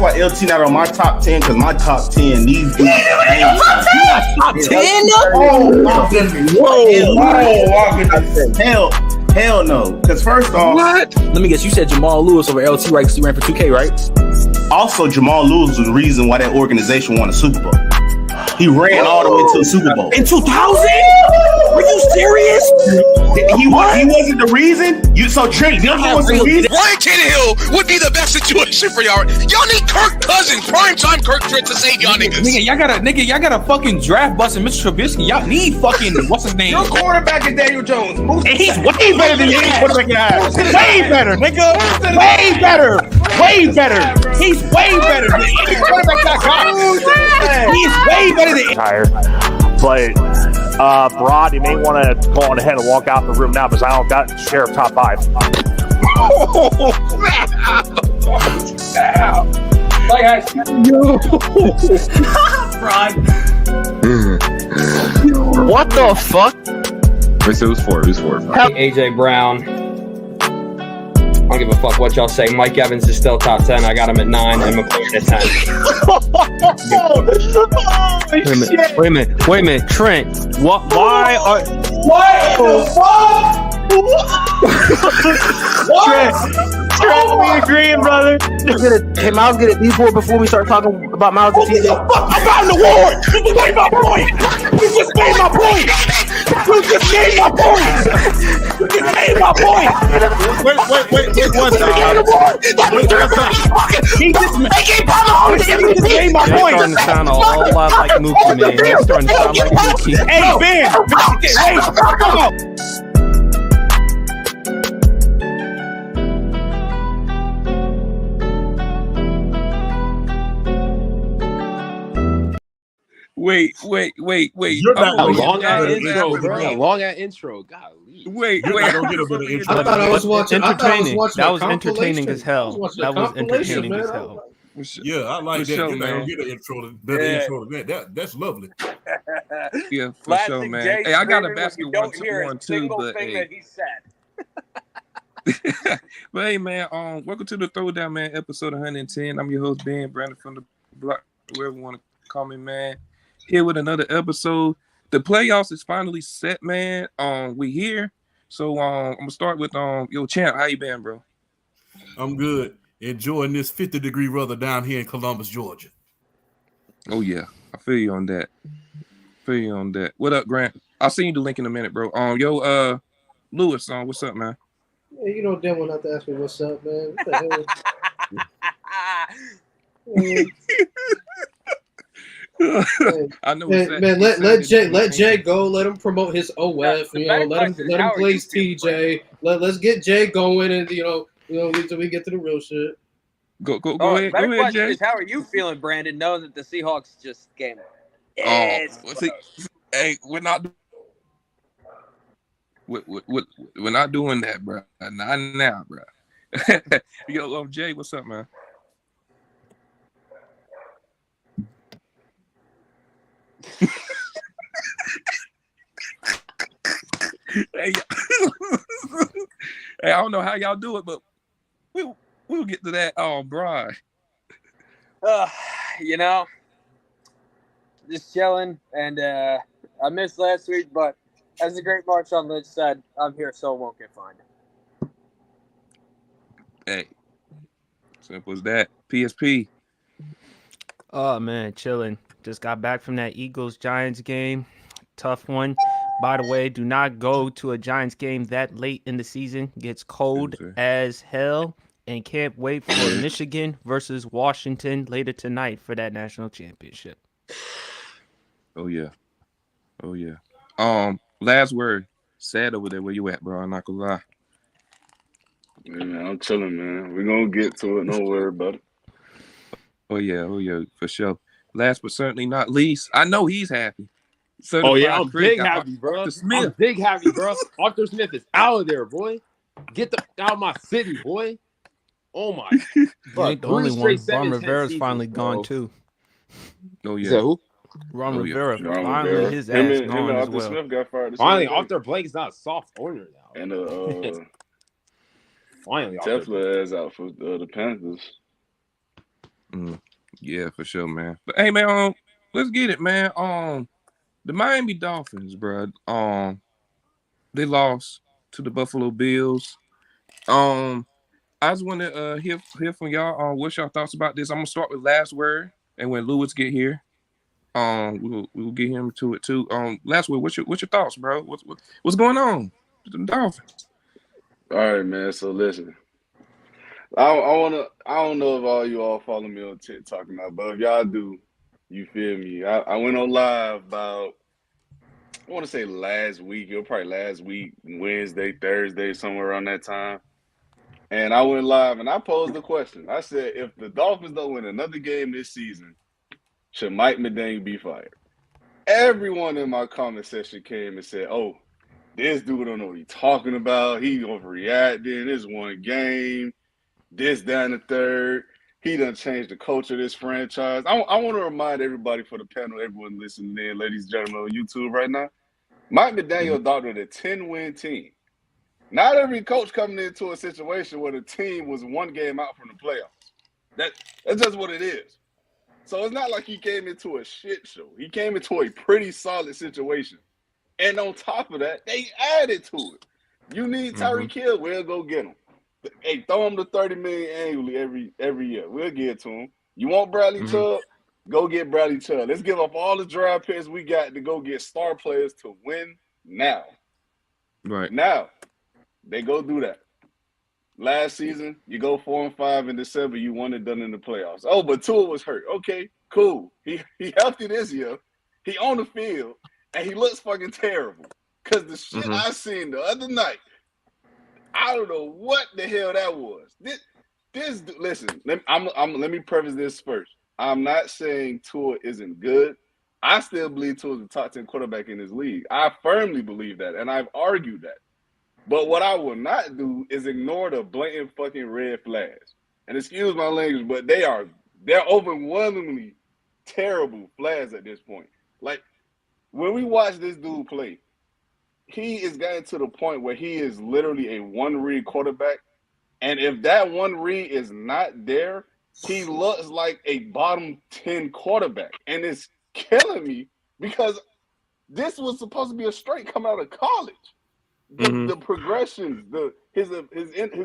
why LT not on my top 10, because my top 10 these dudes. Top 10? Hell no. Because first off, what? Let me guess. You said Jamal Lewis over LT, right? Because he ran for 2K, right? Also, Jamal Lewis was the reason why that organization won a Super Bowl. He ran all the way to the Super Bowl. In 2000? Were you serious? He wasn't the reason? So Trent, this was the reason? Ryan Tannehill would be the best situation for y'all. Y'all need Kirk Cousins, primetime Kirk Trent to save y'all niggas. Y'all gotta fucking draft busting Mr. Trubisky. Y'all need fucking, what's his name? Your quarterback is Daniel Jones. And he's way better than your quarterback guy. Way better, nigga. Way better. Way better. He's way better than any quarterback guy got. He's way better than tired. But Broad, you may want to go on ahead and walk out the room now because I don't got share of top 5. What the fuck? Wait, so who's 4? AJ Brown. I don't give a fuck what y'all say. Mike Evans is still top 10. I got him at 9 and McLaurin at 10. Wait a minute. Trent, why the fuck? Trent, we agreeing, brother. Hey, Miles, get a D4 before we start talking about Miles and TJ. I'm out an award. You just made my point. You just made my point. Wait, one second. He just made my point. He's starting to sound a whole lot like Mookie, man. He's starting to sound like Mookie. Hey, Ben, wait, come on. Wait. You're not long at intro. Golly. Wait. I thought I was watching. That was entertaining as hell. Yeah, I like that. You're not gonna get an intro to that. That's lovely. Yeah, for sure, man. Hey, I got a basketball one too, but hey. But hey, man, welcome to the Throwdown, man, episode 110. I'm your host, Ben Brandon from the block, wherever you want to call me, man. Here with another episode. The playoffs is finally set, man. We here. So I'm gonna start with yo champ. How you been, bro? I'm good. Enjoying this 50-degree weather down here in Columbus, Georgia. Oh yeah, I feel you on that. What up, Grant? I'll send you the link in a minute, bro. Yo, Lewis, what's up, man? Yeah, you know damn well not to ask me what's up, man. What the hell? I know, man. Let Jay go. Let him promote his OF. Let him place TJ. Let's get Jay going, and until we get to the real shit. Go ahead, Jay. Is, how are you feeling, Brandon? Knowing that the Seahawks just came. Hey, we're not doing that, bro. Not now, bro. Yo, Jay, what's up, man? Hey, I don't know how y'all do it, but we'll get to that. Brian. Just chilling, and I missed last week, but as the great Marshawn Lynch said, I'm here so it won't get fined. Hey, simple as that. PSP. Oh man, chilling. Just got back from that Eagles-Giants game. Tough one. By the way, do not go to a Giants game that late in the season. Gets cold as hell. And can't wait for Michigan versus Washington later tonight for that national championship. Oh yeah. Last word. Sad over there. Where you at, bro? I'm not gonna lie. Man, I'm chilling, man. We're gonna get to it. Don't worry about it. Oh yeah, for sure. Last but certainly not least, I know he's happy. I'm big happy, bro. Arthur Smith is out of there, boy. Get the out of my city, boy. Oh my! You ain't the only one. Ron Rivera's finally gone too. Oh yeah. Is that who? Ron Rivera. Finally, Rivera. his ass gone as Arthur well. Smith got fired. Finally, Arthur Blake's not a soft owner now. And finally, Tesla is out for the Panthers. Yeah, for sure, man. But hey, man, let's get it, man. The Miami Dolphins, bro. They lost to the Buffalo Bills. I just want to hear from y'all. What's your thoughts about this? I'm gonna start with last word, and when Lewis get here, we'll get him to it too. Last word. What's your thoughts, bro? What's going on with the Dolphins? All right, man. So listen, I don't know if all you all follow me on TikTok now, but if y'all do, you feel me? I went on live about, I want to say last week. It was probably last week, Wednesday, Thursday, somewhere around that time. And I went live and I posed the question. I said, if the Dolphins don't win another game this season, should Mike McDaniel be fired? Everyone in my comment section came and said, oh, this dude don't know what he's talking about. He overreacting. This one game. This, down the third. He done changed the culture of this franchise. I want to remind everybody for the panel, everyone listening in, ladies and gentlemen on YouTube right now, Mike McDaniel doctored a 10-win team. Not every coach coming into a situation where the team was one game out from the playoffs. That's just what it is. So it's not like he came into a shit show. He came into a pretty solid situation. And on top of that, they added to it. You need Tyreek Hill, we'll go get him. Hey, throw him the $30 million annually every year. We'll get it to him. You want Bradley Chubb? Go get Bradley Chubb. Let's give up all the draft picks we got to go get star players to win now. Right. Now, they go do that. Last season, you go 4-5 in December, you won it done in the playoffs. Oh, but Tua was hurt. Okay, cool. He healthy this year. He on the field, and he looks fucking terrible. Because the shit I seen the other night, I don't know what the hell that was. Listen, let me preface this first. I'm not saying Tua isn't good. I still believe Tua is the top 10 quarterback in this league. I firmly believe that, and I've argued that. But what I will not do is ignore the blatant fucking red flags. And excuse my language, but they're overwhelmingly terrible flags at this point. Like, when we watch this dude play, he is getting to the point where he is literally a one-read quarterback. And if that one read is not there, he looks like a bottom 10 quarterback. And it's killing me because this was supposed to be a straight come out of college. The progressions, his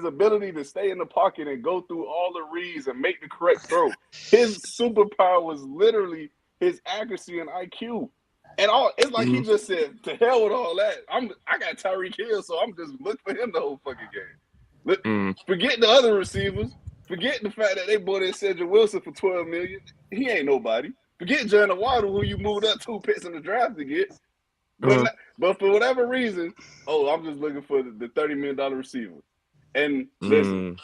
ability to stay in the pocket and go through all the reads and make the correct throw. His superpower was literally his accuracy and IQ. And it's like he just said, to hell with all that. I got Tyreek Hill, so I'm just looking for him the whole fucking game. Forget the other receivers. Forget the fact that they bought in Cedric Wilson for $12 million. He ain't nobody. Forget Jalen Waddle, who you moved up 2 picks in the draft to get. But for whatever reason, I'm just looking for the $30 million receiver. And listen,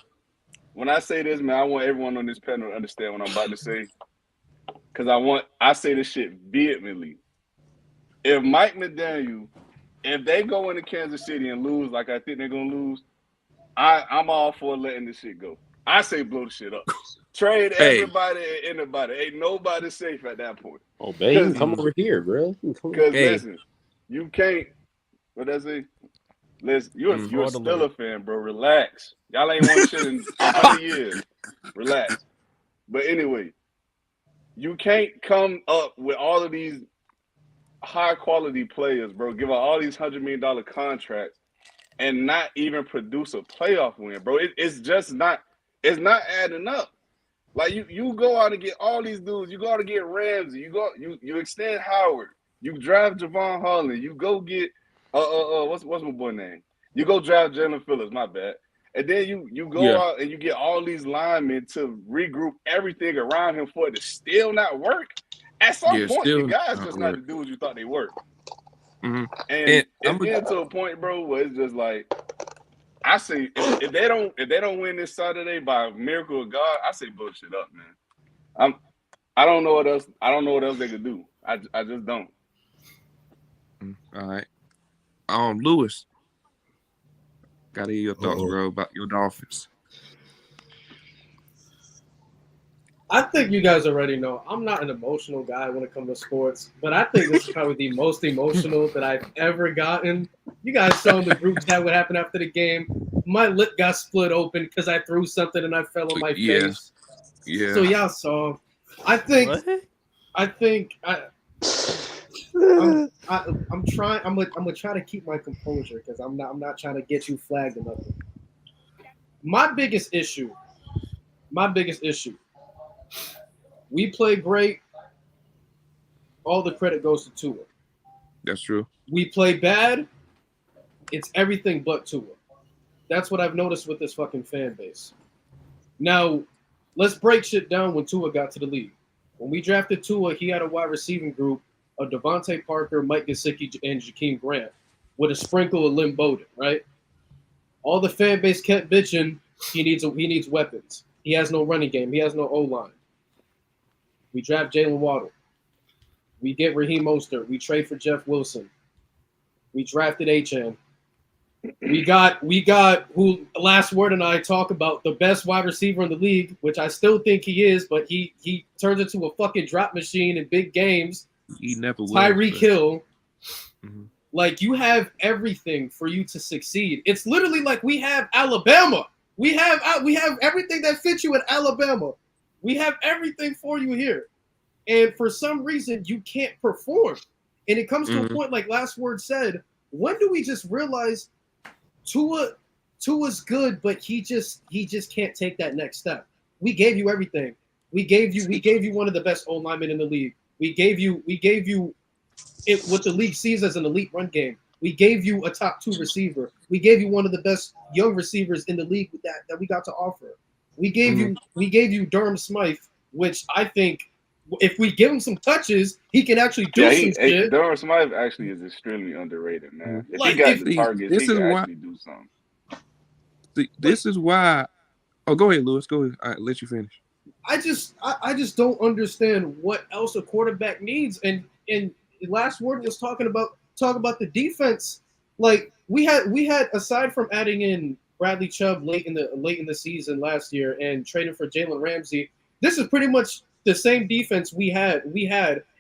when I say this, man, I want everyone on this panel to understand what I'm about to say. Because I say this shit vehemently. If Mike McDaniel, if they go into Kansas City and lose like I think they're going to lose, I'm all for letting this shit go. I say blow the shit up. Trade everybody and anybody. Ain't nobody safe at that point. Oh, baby, come over here, bro. Because listen, you can't. What does it? Listen, you're still a fan, bro. Relax. Y'all ain't won shit in 20 years. Relax. But anyway, you can't come up with all of these high quality players, bro. Give out all these $100 million contracts and not even produce a playoff win, bro. It's just not. It's not adding up. Like you go out and get all these dudes. You go out and get Ramsey. You extend Howard. You draft Javon Holland. You go get what's my boy name? You go draft Jalen Phillips. My bad. And then you go out and you get all these linemen to regroup everything around him for it to still not work. At some point, the guys just not the dudes you thought they were. And it's getting to a point, bro, where it's just like I say if they don't win this Saturday by a miracle of God, I say bullshit up, man. I don't know what else. I don't know what else they could do. I just don't. All right. Lewis, gotta hear your thoughts, bro, about your Dolphins. I think you guys already know I'm not an emotional guy when it comes to sports, but I think this is probably the most emotional that I've ever gotten. You guys saw in the group chat what happened after the game. My lip got split open because I threw something and I fell on my face. Yeah. So y'all saw. I'm trying. I'm gonna try to keep my composure because I'm not trying to get you flagged or nothing. My biggest issue. We play great. All the credit goes to Tua. That's true. We play bad. It's everything but Tua. That's what I've noticed with this fucking fan base. Now, let's break shit down when Tua got to the league. When we drafted Tua, he had a wide receiving group of Devontae Parker, Mike Gesicki, and Jakeem Grant with a sprinkle of Lynn Bowden, right? All the fan base kept bitching he needs weapons. He has no running game. He has no O-line. We draft Jalen Waddle. We get Raheem Mostert. We trade for Jeff Wilson. We drafted H.N. We got who last word and I talk about the best wide receiver in the league, which I still think he is, but he turns into a fucking drop machine in big games. He never will. Tyreek Hill. Mm-hmm. Like, you have everything for you to succeed. It's literally like we have Alabama. We have everything that fits you at Alabama. We have everything for you here. And for some reason, you can't perform. And it comes to a point, like last word said, when do we just realize Tua's good, but he just can't take that next step? We gave you everything. We gave you one of the best O linemen in the league. We gave you it what the league sees as an elite run game. We gave you a top 2 receiver. We gave you one of the best young receivers in the league that we got to offer. We gave you Durham Smythe, which I think if we give him some touches, he can actually do some shit. Durham Smythe actually is extremely underrated, man. If like, he got the targets, he can actually do something. This is why. Oh, go ahead, Lewis. Go ahead. All right, let you finish. I just don't understand what else a quarterback needs. And the last word was talk about the defense. Like we had aside from adding in Bradley Chubb late in the season last year and trading for Jalen Ramsey, this is pretty much the same defense we had,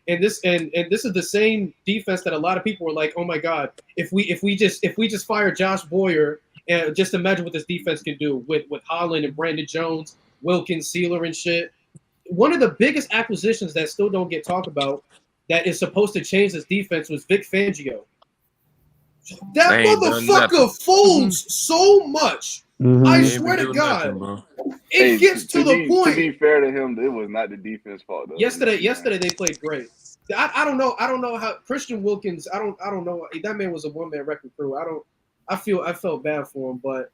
and this is the same defense that a lot of people were like, oh my god, if we just fire Josh Boyer, and just imagine what this defense can do with Holland and Brandon Jones, Wilkins, Sealer, and shit. One of the biggest acquisitions that still don't get talked about that is supposed to change this defense was Vic Fangio. That motherfucker folds so much. I swear to God. It gets to the point. To be fair to him, it was not the defense fault though. Yesterday they played great. I don't know how Christian Wilkins. I don't know. That man was a one-man wrecking crew. I felt bad for him, but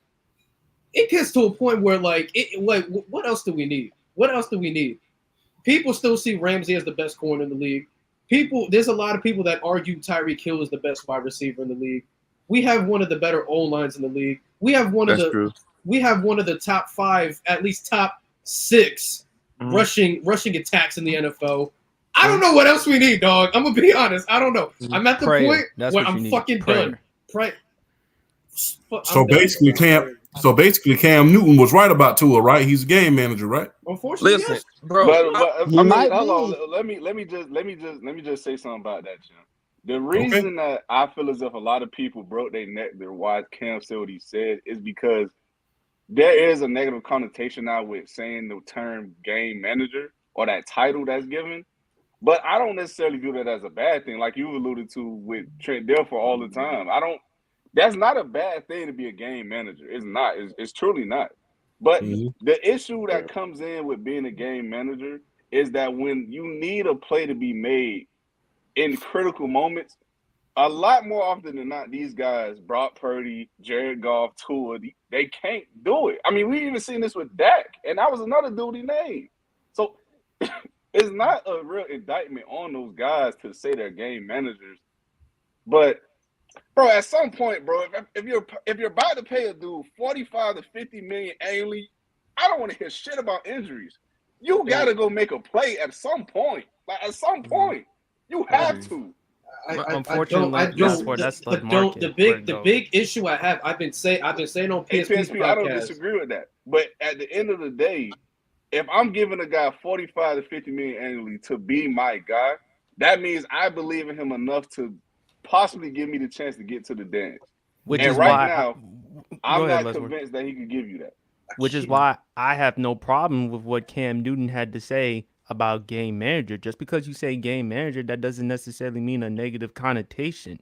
it gets to a point where like what else do we need? What else do we need? People still see Ramsey as the best corner in the league. There's a lot of people that argue Tyreek Hill is the best wide receiver in the league. We have one of the better O-lines in the league. We have one of the top 5, at least top 6 rushing attacks in the NFL. I don't know what else we need, dog. I'm gonna be honest. I don't know. I'm at the point where I'm fucking done. So basically, Cam Newton was right about Tua, right? He's a game manager, right? Unfortunately, listen, yes. bro. But hold on. Let me just say something about that, Jim. The reason that I feel as if a lot of people broke their neck to why Cam said what he said is because there is a negative connotation now with saying the term game manager or that title that's given. But I don't necessarily do that as a bad thing, like you alluded to with Trent Dilfer all the time. That's not a bad thing to be a game manager. It's not. It's truly not. But the issue that comes in with being a game manager is that when you need a play to be made in critical moments, a lot more often than not, these guys, Brock Purdy, Jared Goff, Tua, they can't do it. I mean, we even seen this with Dak, and that was another dude he named. So it's not a real indictment on those guys to say they're game managers. But bro, at some point, bro, if you're about to pay a dude $45 to $50 million annually, I don't want to hear shit about injuries. You gotta go make a play at some point. Like at some point, you have to. The big issue I have, I've been saying on PSP's podcast. I don't disagree with that. But at the end of the day, if I'm giving a guy $45 to $50 million annually to be my guy, that means I believe in him enough to possibly give me the chance to get to the dance. I'm not convinced that he could give you that. which is why I have no problem with what Cam Newton had to say about game manager. Just because you say game manager, that doesn't necessarily mean a negative connotation.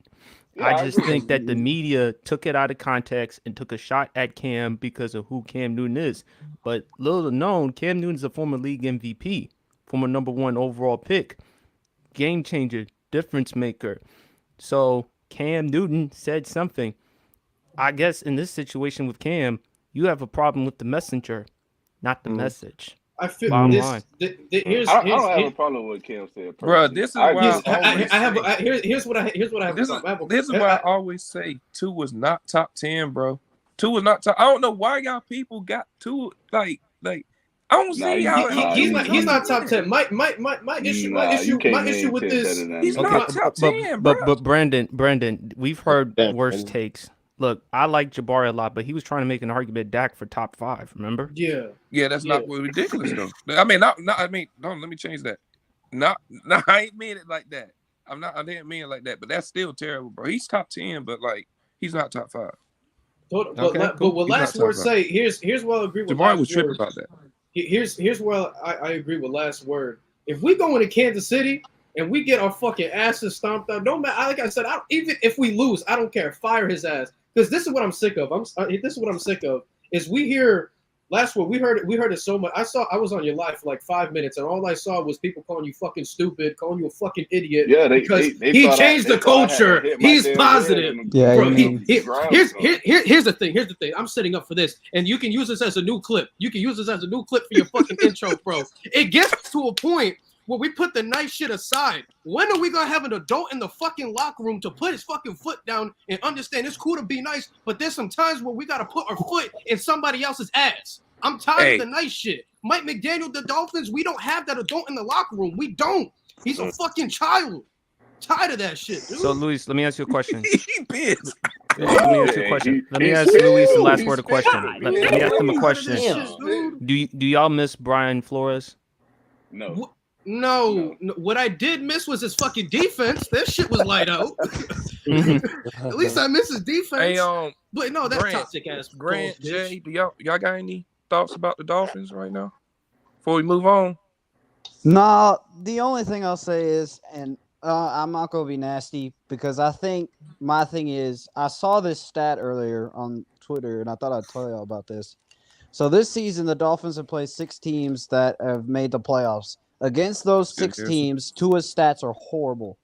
Yeah, I just think that the media took it out of context and took a shot at Cam because of who Cam Newton is. But little known, Cam Newton is a former league MVP, former #1 overall pick, game changer, difference maker. So Cam Newton said something. I guess in this situation with Cam, you have a problem with the messenger, not the message. I feel Bottom this. line. I don't have a problem with Cam said. Bro, this is why here's what I have. This is why I always say Tua was not top 10, bro. Tua was not top. I don't know why y'all people got Tua like. I don't see how he's not top 10. My issue with this. He's not top 10, bro. But Brandon, we've heard worse takes. Look, I like Jabari a lot, but he was trying to make an argument Dak for top 5. Remember? Yeah, that's not ridiculous though. I mean, no, let me change that. I ain't mean it like that. I didn't mean it like that, but that's still terrible, bro. He's top 10, but like he's not top 5. But what last word say? Here's where I agree with. Jabari was tripping about that. Here's where I agree with last word. If we go into Kansas City and we get our fucking asses stomped out, no matter, like I said, even if we lose, I don't care. Fire his ass. Because this is what I'm sick of. This is what I'm sick of. Is we hear last word. We heard it so much. I was on your live for like 5 minutes, and all I saw was people calling you fucking stupid, calling you a fucking idiot. Yeah, because he changed the culture. He's positive. Yeah. Bro, here's the thing. Here's the thing. I'm setting up for this, and you can use this as a new clip. You can use this as a new clip for your fucking intro, bro. It gets to a point where we put the nice shit aside. When are we gonna have an adult in the fucking locker room to put his fucking foot down and understand it's cool to be nice, but there's some times where we gotta put our foot in somebody else's ass. I'm tired of the nice shit. Mike McDaniel, the Dolphins, we don't have that adult in the locker room. We don't. He's a fucking child. Tired of that shit, dude. So, Luis, let me ask you a question. He pissed. Let me ask you a question. Let me ask Luis the last word of question. Let me ask him a question. Do y'all miss Brian Flores? No. No, what I did miss was his fucking defense. That shit was light out. At least I miss his defense. Hey, but no, that's toxic ass. Grant, Jay, do y'all got any thoughts about the Dolphins right now? Before we move on. No, the only thing I'll say is, and I'm not gonna be nasty because I think my thing is, I saw this stat earlier on Twitter, and I thought I'd tell y'all about this. So this season, the Dolphins have played 6 teams that have made the playoffs. Against those 6 teams, Tua's stats are horrible.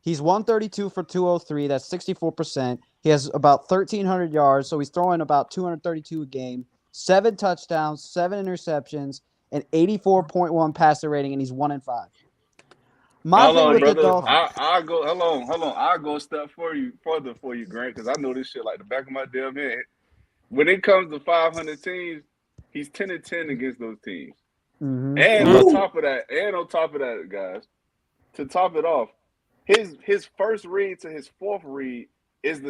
He's 132 for 203. That's 64%. He has about 1,300 yards, so he's throwing about 232 a game. 7 touchdowns, 7 interceptions, and 84.1 passer rating, and he's 1-5. My thing with the Dolphins. I'll go. Hold on. I'll go a step further for you, Grant, because I know this shit like the back of my damn head. When it comes to 500 teams, he's 10-10 against those teams. Mm-hmm. And on top of that, guys, to top it off, his first read to his fourth read is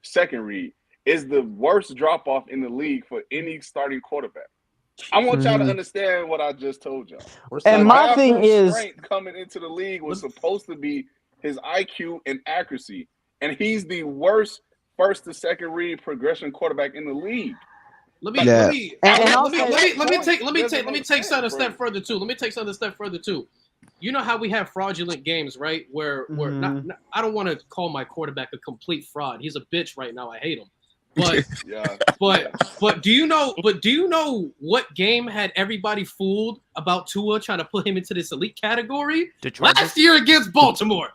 second read is the worst drop off in the league for any starting quarterback. I want y'all to understand what I just told y'all. And my thing is, coming into the league was supposed to be his IQ and accuracy, and he's the worst first to second read progression quarterback in the league. Let me take something a step further too. You know how we have fraudulent games, right? Where I don't want to call my quarterback a complete fraud. He's a bitch right now. I hate him. But but do you know what game had everybody fooled about Tua trying to put him into this elite category? Last year against Baltimore.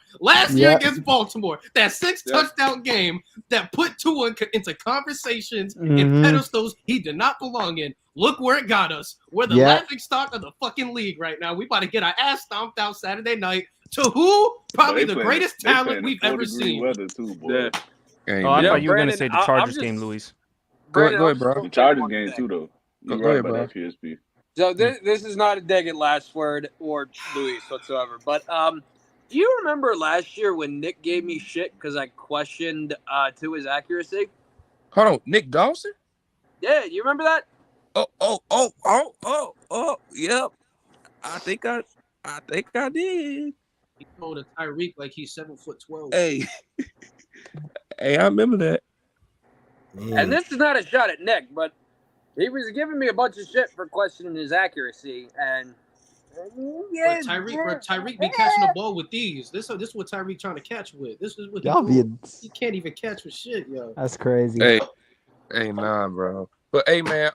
That 6 touchdown game that put Tua into conversations and pedestals he did not belong in. Look where it got us. We're the laughing stock of the fucking league right now. We about to get our ass stomped out Saturday night to who? Probably the greatest talent we've ever seen. I thought you were going to say the Chargers game, Luis. Go ahead, bro. The Chargers game too, though. You're right about that, PSP. So this is not a dig at last word or Luis whatsoever, but do you remember last year when Nick gave me shit because I questioned Tua's accuracy? Hold on, Nick Dawson? Yeah, you remember that? Oh, yep. I think I did. He told a Tyreek like he's 7'12". Hey. Hey, I remember that. And this is not a shot at Nick, but He was giving me a bunch of shit for questioning his accuracy, and But Tyreek be catching the ball with these. This is what Tyreek trying to catch with. This is what Y'all he can't even catch with shit, yo. That's crazy. Hey, nah, bro. But hey, man,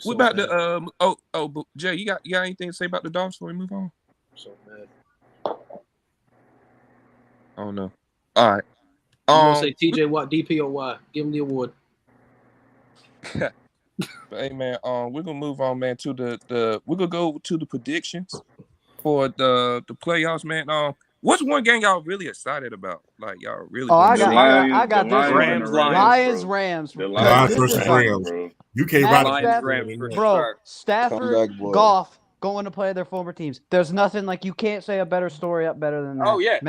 we about to but Jay, you got anything to say about the Dolphins before we move on? So mad. I don't know. All right. You gonna say TJ Watt, DPOY? Give him the award. But hey, man, we're gonna move on, man, to we're gonna go to the predictions for the playoffs, man. What's one game y'all really excited about? Like y'all really? I got this. Rams. The Lions versus Rams. You can't ride bro. Stafford, Goff going to play their former teams. There's nothing like you can't say a better story up better than that. Oh yeah,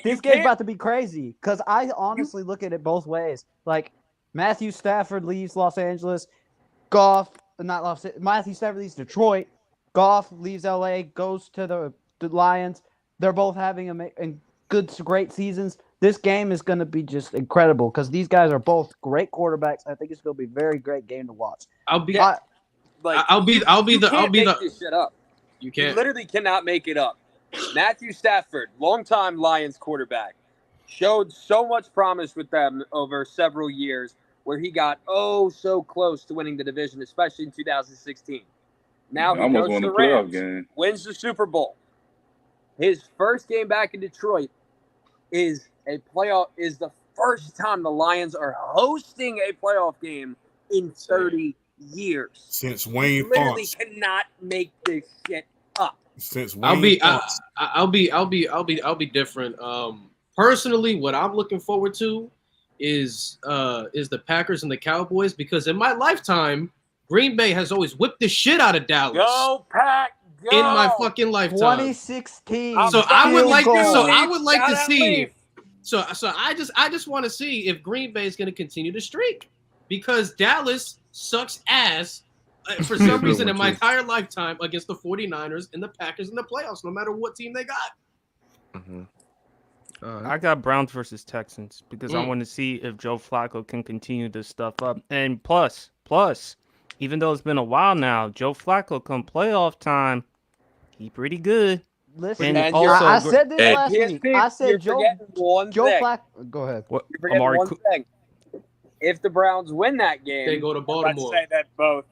this game's about to be crazy because I honestly look at it both ways. Like Matthew Stafford leaves Los Angeles, Matthew Stafford leaves Detroit, Goff leaves LA, goes to the Lions. They're both having great seasons. This game is going to be just incredible because these guys are both great quarterbacks. I think it's going to be a very great game to watch. I'll be this shit up. You can't. You literally cannot make it up. Matthew Stafford, longtime Lions quarterback, showed so much promise with them over several years where he got so close to winning the division, especially in 2016. Now he goes to the Rams, wins the Super Bowl. His first game back in Detroit is the first time the Lions are hosting a playoff game in 30 years. Since Wayne literally Fonts. Cannot make this shit up. Since Wayne Fonts. I'll be different. Personally, what I'm looking forward to is the Packers and the Cowboys because in my lifetime, Green Bay has always whipped the shit out of Dallas. Go Pack! Go! In my fucking lifetime. 2016. So I would like to see. So I just want to see if Green Bay is going to continue to streak because Dallas sucks ass for some reason in my entire lifetime against the 49ers and the Packers in the playoffs, no matter what team they got. Mm-hmm. I got Browns versus Texans because I want to see if Joe Flacco can continue this stuff up. And plus, even though it's been a while now, Joe Flacco come playoff time, he pretty good. Listen, and also, I said this last week. I said Joe Flacco. Go ahead. You're forgetting one thing. If the Browns win that game, they go to Baltimore. Let's say that both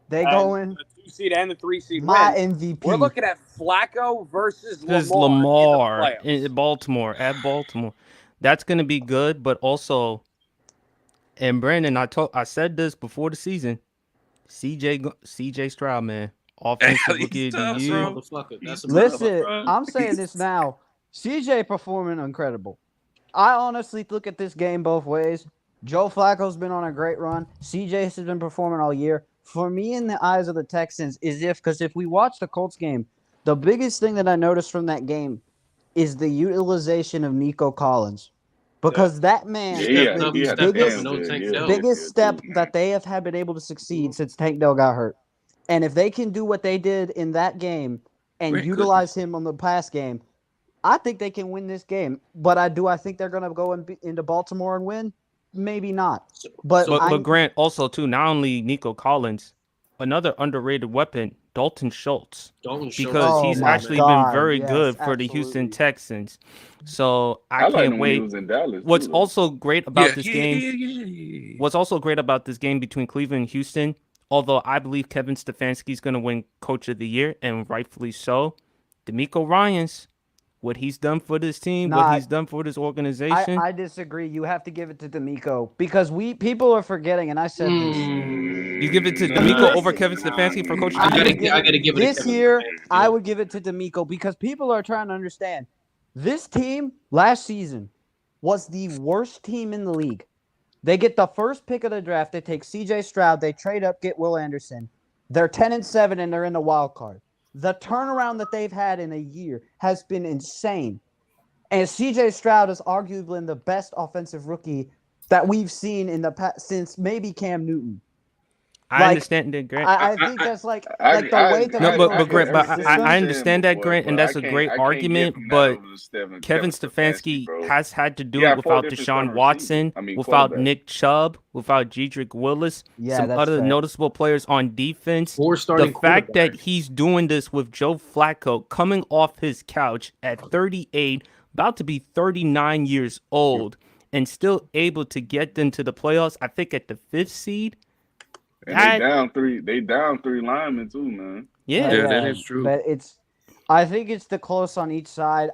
they go in the 2 seed and the 3 seed. My win. MVP. We're looking at Flacco versus Lamar in Baltimore at Baltimore. That's going to be good, but and Brandon, I said this before the season. CJ Stroud, man. Offensive rookie of the year. Listen, I'm saying this now. CJ performing incredible. I honestly look at this game both ways. Joe Flacco's been on a great run. CJ has been performing all year. For me, in the eyes of the Texans, because if we watch the Colts game, the biggest thing that I noticed from that game is the utilization of Nico Collins. Because that man has been the biggest step that they have been able to succeed since Tank Dell got hurt. And if they can do what they did in that game and utilize him on the pass game, I think they can win this game. But I think they're going to go into Baltimore and win? Maybe not. But Grant, also, too, not only Nico Collins, another underrated weapon, Dalton Schultz. Because he's actually been very good for the Houston Texans. So I can't wait. What's also great about this game? What's also great about this game between Cleveland and Houston? Although I believe Kevin Stefanski is going to win Coach of the Year, and rightfully so, DeMeco Ryans, what he's done for this team, what he's done for this organization. I disagree. You have to give it to DeMeco because people are forgetting, and I said this. You give it to DeMeco over Kevin Stefanski for Coach of the Year? I gotta give it this year. I would give it to DeMeco because people are trying to understand. This team last season was the worst team in the league. They get the first pick of the draft. They take C.J. Stroud. They trade up, get Will Anderson. They're 10-7, and they're in the wild card. The turnaround that they've had in a year has been insane. And C.J. Stroud is arguably the best offensive rookie that we've seen in the past since maybe Cam Newton. I understand that, Grant. I think that's like the way the Grant, I understand that, Grant, and that's a great argument. But Kevin Stefanski has had to do it without Deshaun Watson, without Nick Chubb, without Jedrick Willis, some other noticeable players on defense. The fact that he's doing this with Joe Flacco coming off his couch at 38, about to be 39 years old, and still able to get them to the playoffs, I think at the 5th seed. And they down three linemen too, man. Yeah, that is true. But I think it's the close on each side.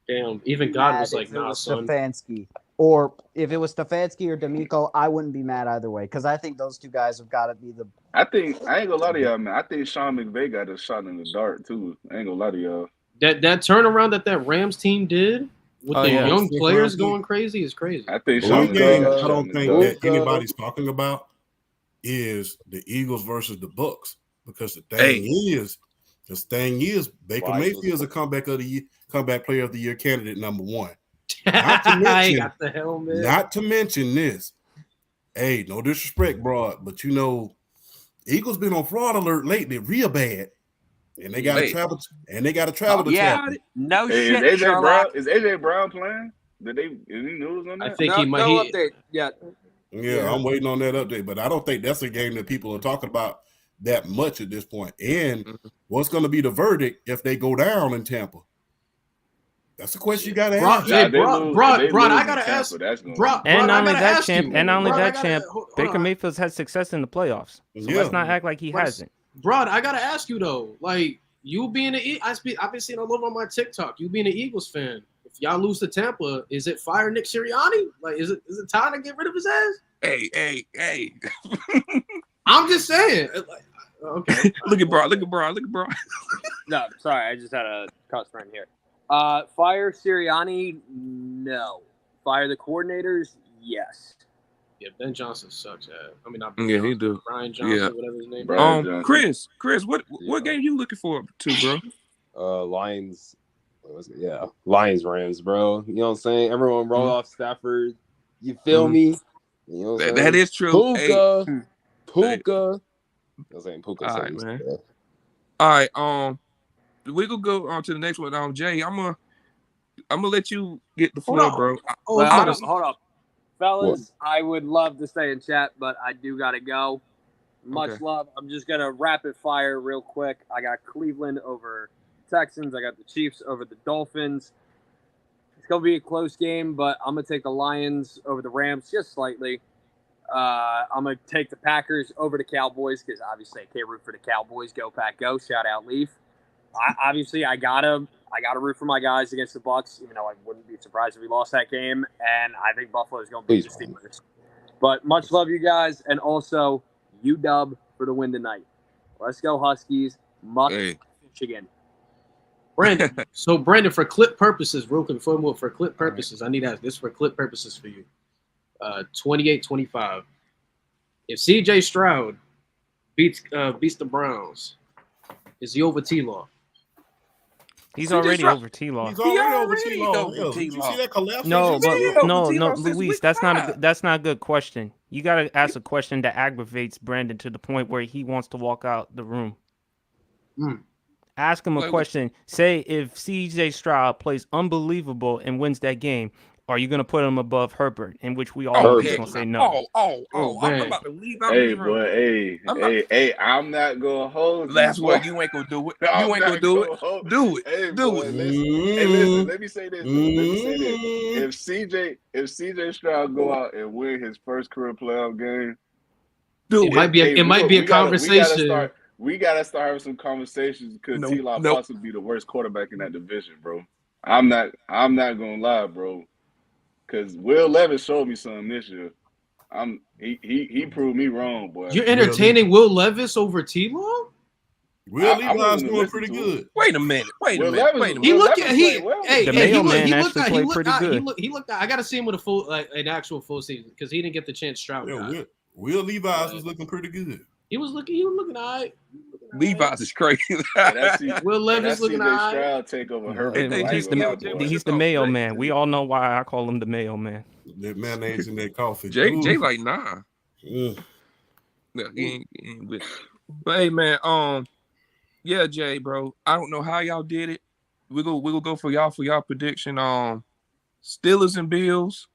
Damn, even God was like, nah, son. Stefanski. Or if it was Stefanski or D'Amico, I wouldn't be mad either way, because I think those two guys have got to be the. I ain't gonna lie to y'all, man. I think Sean McVay got a shot in the dark too. I ain't gonna lie to y'all. That turnaround that Rams team did with the young players going crazy is crazy. I think one game I don't think that anybody's talking about is the Eagles versus the Bucks, because the thing is Baker Mayfield's a comeback player of the year candidate number 1. Not to mention this. Hey, no disrespect, bro, but Eagles been on fraud alert lately, real bad. And they got to travel. To travel. No shit. Is AJ Brown playing? Any news on that? I think he might. No update yet. Yeah, I'm waiting on that update, but I don't think that's a game that people are talking about that much at this point. And what's going to be the verdict if they go down in Tampa? That's a question you got to ask. I got to ask. And not only that, champ, Baker Mayfield's had success in the playoffs. So let's not act like he hasn't. Bro, I got to ask you, though. Like, you being I've been seeing all over on my TikTok, you being an Eagles fan. If y'all lose to Tampa, is it fire Nick Sirianni? Like, is it time to get rid of his ass? Hey. I'm just saying. Like, okay. Look at bro. No, sorry. I just had a customer in here. Fire Sirianni? No. Fire the coordinators? Yes. Yeah, Ben Johnson sucks. Not Ben Johnson, he do. Brian Johnson, whatever his name is. Chris, what game you looking for to, bro? Lions. Lions Rams, bro. You know what I'm saying? Everyone roll off Stafford. You feel me? You know what that is true. Puka. I was saying Puka. All right, man. All right. We gonna go on to the next one. Jay, I'm gonna let you get the floor, bro. Hold up. Fellas, I would love to stay in chat, but I do gotta go. Much love. I'm just gonna rapid fire real quick. I got Cleveland over Texans. I got the Chiefs over the Dolphins. It's going to be a close game, but I'm going to take the Lions over the Rams just slightly. I'm going to take the Packers over the Cowboys because obviously I can't root for the Cowboys. Go Pack, go! Shout out Leaf. I gotta root for my guys against the Bucks. Even though I wouldn't be surprised if we lost that game, and I think Buffalo is going to beat the Steelers. But much love, you guys, and also UW for the win tonight. Let's go Huskies. Michigan. Brandon, for clip purposes, real quick, for clip purposes, I need to ask this for clip purposes for you. 28-25. If CJ Stroud beats the Browns, is he over T-Law? He's already over T-Law. He's already over T-Law. Did you see that collapse? No, Luis, that's not a good question. You got to ask a question that aggravates Brandon to the point where he wants to walk out the room. Ask him a question. Say if CJ Stroud plays unbelievable and wins that game, are you going to put him above Herbert? In which we all are going to say no. I'm about to leave out the room. Hey, I'm not going to hold you. Last word, you ain't going to do it. You ain't going to do it. Do it. Hey, listen, let me say this. If CJ Stroud go out and win his first career playoff game, it might be a conversation. We gotta start having some conversations because T-Law possibly be the worst quarterback in that division, bro. I'm not gonna lie, bro. Because Will Levis showed me something this year. He proved me wrong, boy. You're entertaining Will Levis over T-Law? Will Levi's doing pretty good. Wait a minute. He played pretty good. He looked. I gotta see him with an actual full season because he didn't get the chance Stroud got. Will Levi's was looking pretty good. He was looking all right. Levi's is crazy. Will Levis looking all right. Take over Herbert. He's the Mayo man. We all know why I call him the Mayo man. That mayonnaise in that coffee. Jay like nah. Yeah, he ain't with it. But hey, man, yeah, Jay, bro. I don't know how y'all did it. We go go for y'all prediction. Steelers and Bills.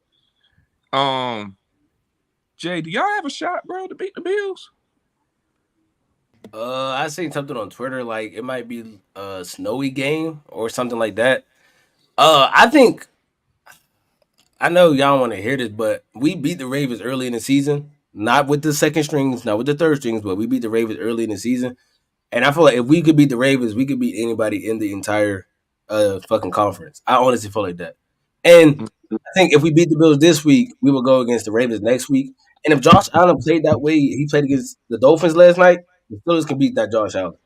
Jay, do y'all have a shot, bro, to beat the Bills? I seen something on Twitter like it might be a snowy game or something like that. I think I know y'all want to hear this, but we beat the Ravens early in the season. Not with the second strings, not with the third strings, but we beat the Ravens early in the season. And I feel like if we could beat the Ravens, we could beat anybody in the entire fucking conference. I honestly feel like that. And I think if we beat the Bills this week, we will go against the Ravens next week. And if Josh Allen played that way, he played against the Dolphins last night, the Steelers can beat that Josh Allen.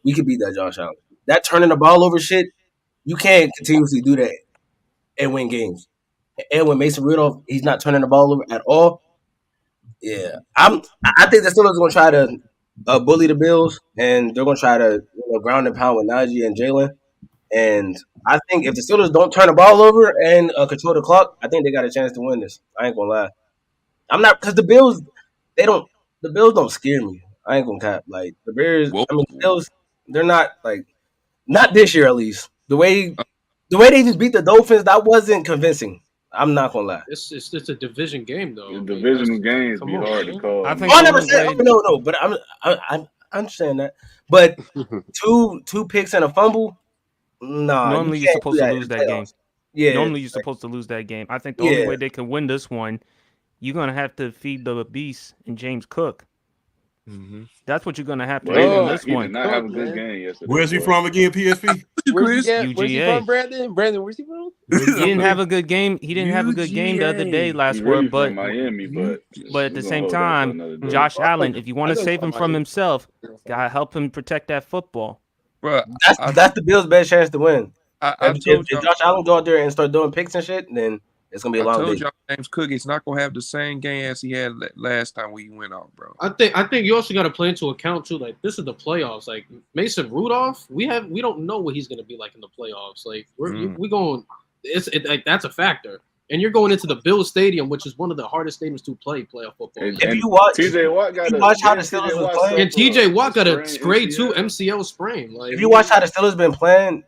We could beat that Josh Allen. That turning the ball over shit, you can't continuously do that and win games. And when Mason Rudolph, he's not turning the ball over at all. Yeah, I think the Steelers are going to try to bully the Bills, and they're going to try to ground and pound with Najee and Jalen. And I think if the Steelers don't turn the ball over and control the clock, I think they got a chance to win this. I ain't gonna lie. I'm not because the Bills don't scare me. I ain't gonna cap. Like the Bears, Whoa. I mean the Bills, they're not like not this year at least. The way they just beat the Dolphins, that wasn't convincing. I'm not gonna lie. It's a division game though. The divisional games be hard to call. I think I never said no, but I understand that. But two picks and a fumble. Nah, normally you you're can't supposed do to that lose in that game. playoffs. Yeah, Normally you're supposed to lose that game. I think the only Yeah. way they can win this one, you're gonna have to feed the beast and James Cook. That's what you're gonna have to Well, do in this he did one. not have a good game yesterday. Where's he from again, PSP? Where's he UGA. from, Brandon? Brandon, where's he from? He didn't have a good game. He didn't have a good game the other day last He really word, but from Miami, but at we're the gonna same hold that for time, another day. Josh Allen, if you want I to know save him from from Miami. himself, gotta help him protect that football. Bro, That's the Bills' best chance to win. I If told y'all. Josh Allen go out there and start doing picks and shit, then it's gonna be a I long told day. y'all James Cook is not gonna have the same game as he had last time we went off, bro. I think you also got to play into account too. Like this is the playoffs. Like Mason Rudolph, we don't know what he's going to be like in the playoffs. Like we going, like that's a factor. And you're going into the Bills Stadium, which is one of the hardest stadiums to play playoff football. And, If you watch, TJ Watt got how the Steelers was playing, And TJ Watt got a sprain, grade 2 MCL. MCL sprain. Like if you watch how the Steelers been playing,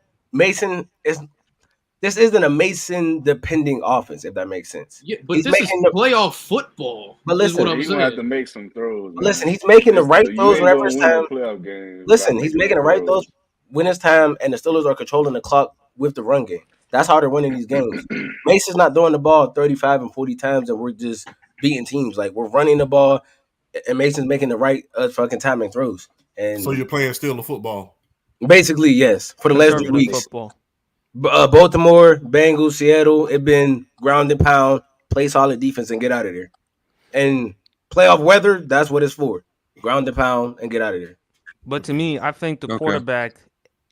this isn't a Mason depending offense, if that makes sense. Yeah, but He's this is making the- playoff football. But is what listen, I'm He's gonna have to saying. make some throws. man. Listen, he's making the right You throws ain't whenever gonna it's win time. a playoff game Listen, without he's making making the them right throws. throws when it's time, and the Steelers are controlling the clock with the run game. That's how they're winning these games. Mason's not throwing the ball 35 and 40 times, and we're just beating teams. Like we're running the ball, and Mason's making the right fucking timing throws. And So you're playing Steeler football. basically, yes, for the last 2 Conservative weeks. football. Baltimore, Bengals, Seattle, it been ground and pound, play solid defense, and get out of there. And playoff weather, that's what it's for. Ground and pound and get out of there. But to me, I think the Okay. quarterback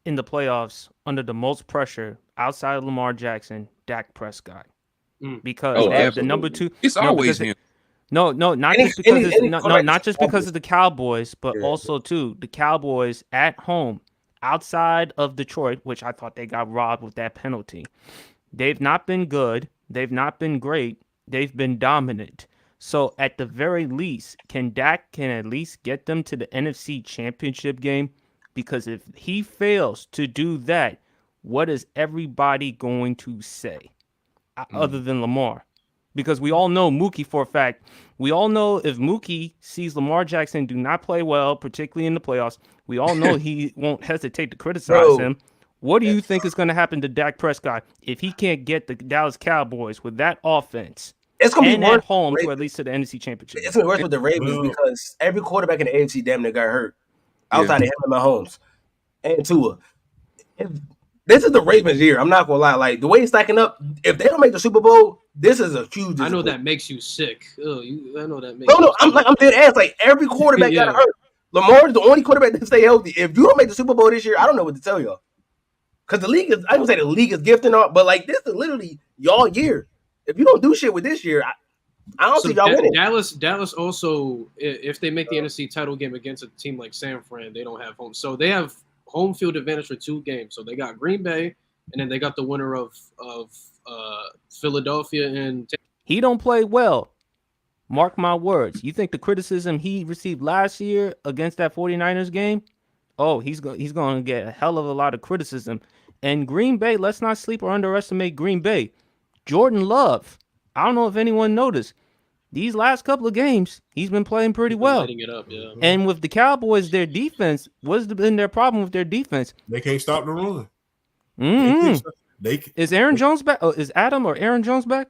in the playoffs under the most pressure outside of Lamar Jackson, Dak Prescott. Because Oh, they have the absolutely. number 2. It's no, always because him. No, not Any- just because any- it's any no, quarterback not is just because Cowboys. of the Cowboys, but Yeah. also too the Cowboys at home outside of Detroit, which I thought they got robbed with that penalty. They've not been good. They've not been great. They've been dominant. So at the very least, Dak at least get them to the NFC Championship game? Because if he fails to do that, what is everybody going to say other than Lamar? Because we all know Mookie for a fact. We all know if Mookie sees Lamar Jackson do not play well, particularly in the playoffs, we all know he won't hesitate to criticize Bro. him. What do you think is going to happen to Dak Prescott if he can't get the Dallas Cowboys with that offense It's gonna and be worse. at home to at least to the NFC Championship? It's gonna be worse with the Ravens Well- because every quarterback in the AFC damn near got hurt. Outside of him and Mahomes and Tua. This is the Ravens year. I'm not gonna lie. Like the way it's stacking up, if they don't make the Super Bowl, this is a huge. I know disappointment. that makes you sick. I know that makes No, you sick. I'm dead ass. Like every quarterback Yeah. got hurt. Lamar's the only quarterback that stay healthy. If you don't make the Super Bowl this year, I don't know what to tell y'all. Because the league is, I don't say the league is gifting up, but like this is literally y'all year. If you don't do shit with this year, I don't So see y'all winning. Dallas also, if they make the NFC title game against a team like San Fran, they don't have home. So they have home field advantage for 2 games. So they got Green Bay, and then they got the winner of Philadelphia and. He don't play well. Mark my words. You think the criticism he received last year against that 49ers game? Oh, he's going to get a hell of a lot of criticism. And Green Bay, let's not sleep or underestimate Green Bay. Jordan Love, I don't know if anyone noticed. These last couple of games, he's been playing pretty well. Lighting it up, yeah. And with the Cowboys, their defense, what's been their problem with their defense? They can't stop the run. Is Aaron Jones back? Oh, is Adam or Aaron Jones back?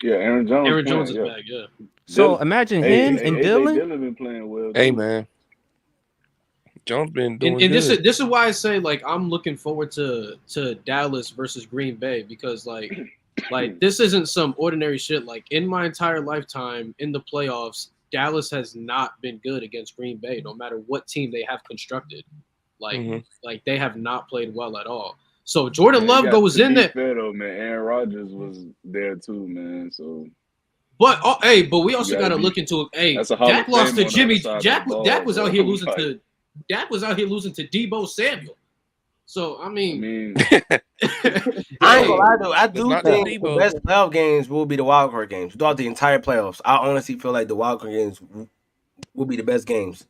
Yeah, Aaron Jones. Aaron Jones is back, yeah. So imagine him and Dylan. Dylan been playing well. Hey, man. Jones been doing and good. this is why I say, like, I'm looking forward to Dallas versus Green Bay because, like this isn't some ordinary shit. Like, in my entire lifetime in the playoffs, Dallas has not been good against Green Bay, no matter what team they have constructed. Like, like they have not played well at all. So Jordan Love goes in there. Fair though, man. Aaron Rodgers was there too, man. So, but we also got to look into it. Hey, Dak lost to Jimmy. Dak was out here losing to. Dak was out here losing to Debo Samuel. So I mean I ain't gonna lie though. I do think the best playoff games will be the wild card games throughout the entire playoffs. I honestly feel like the wild card games will be the best games,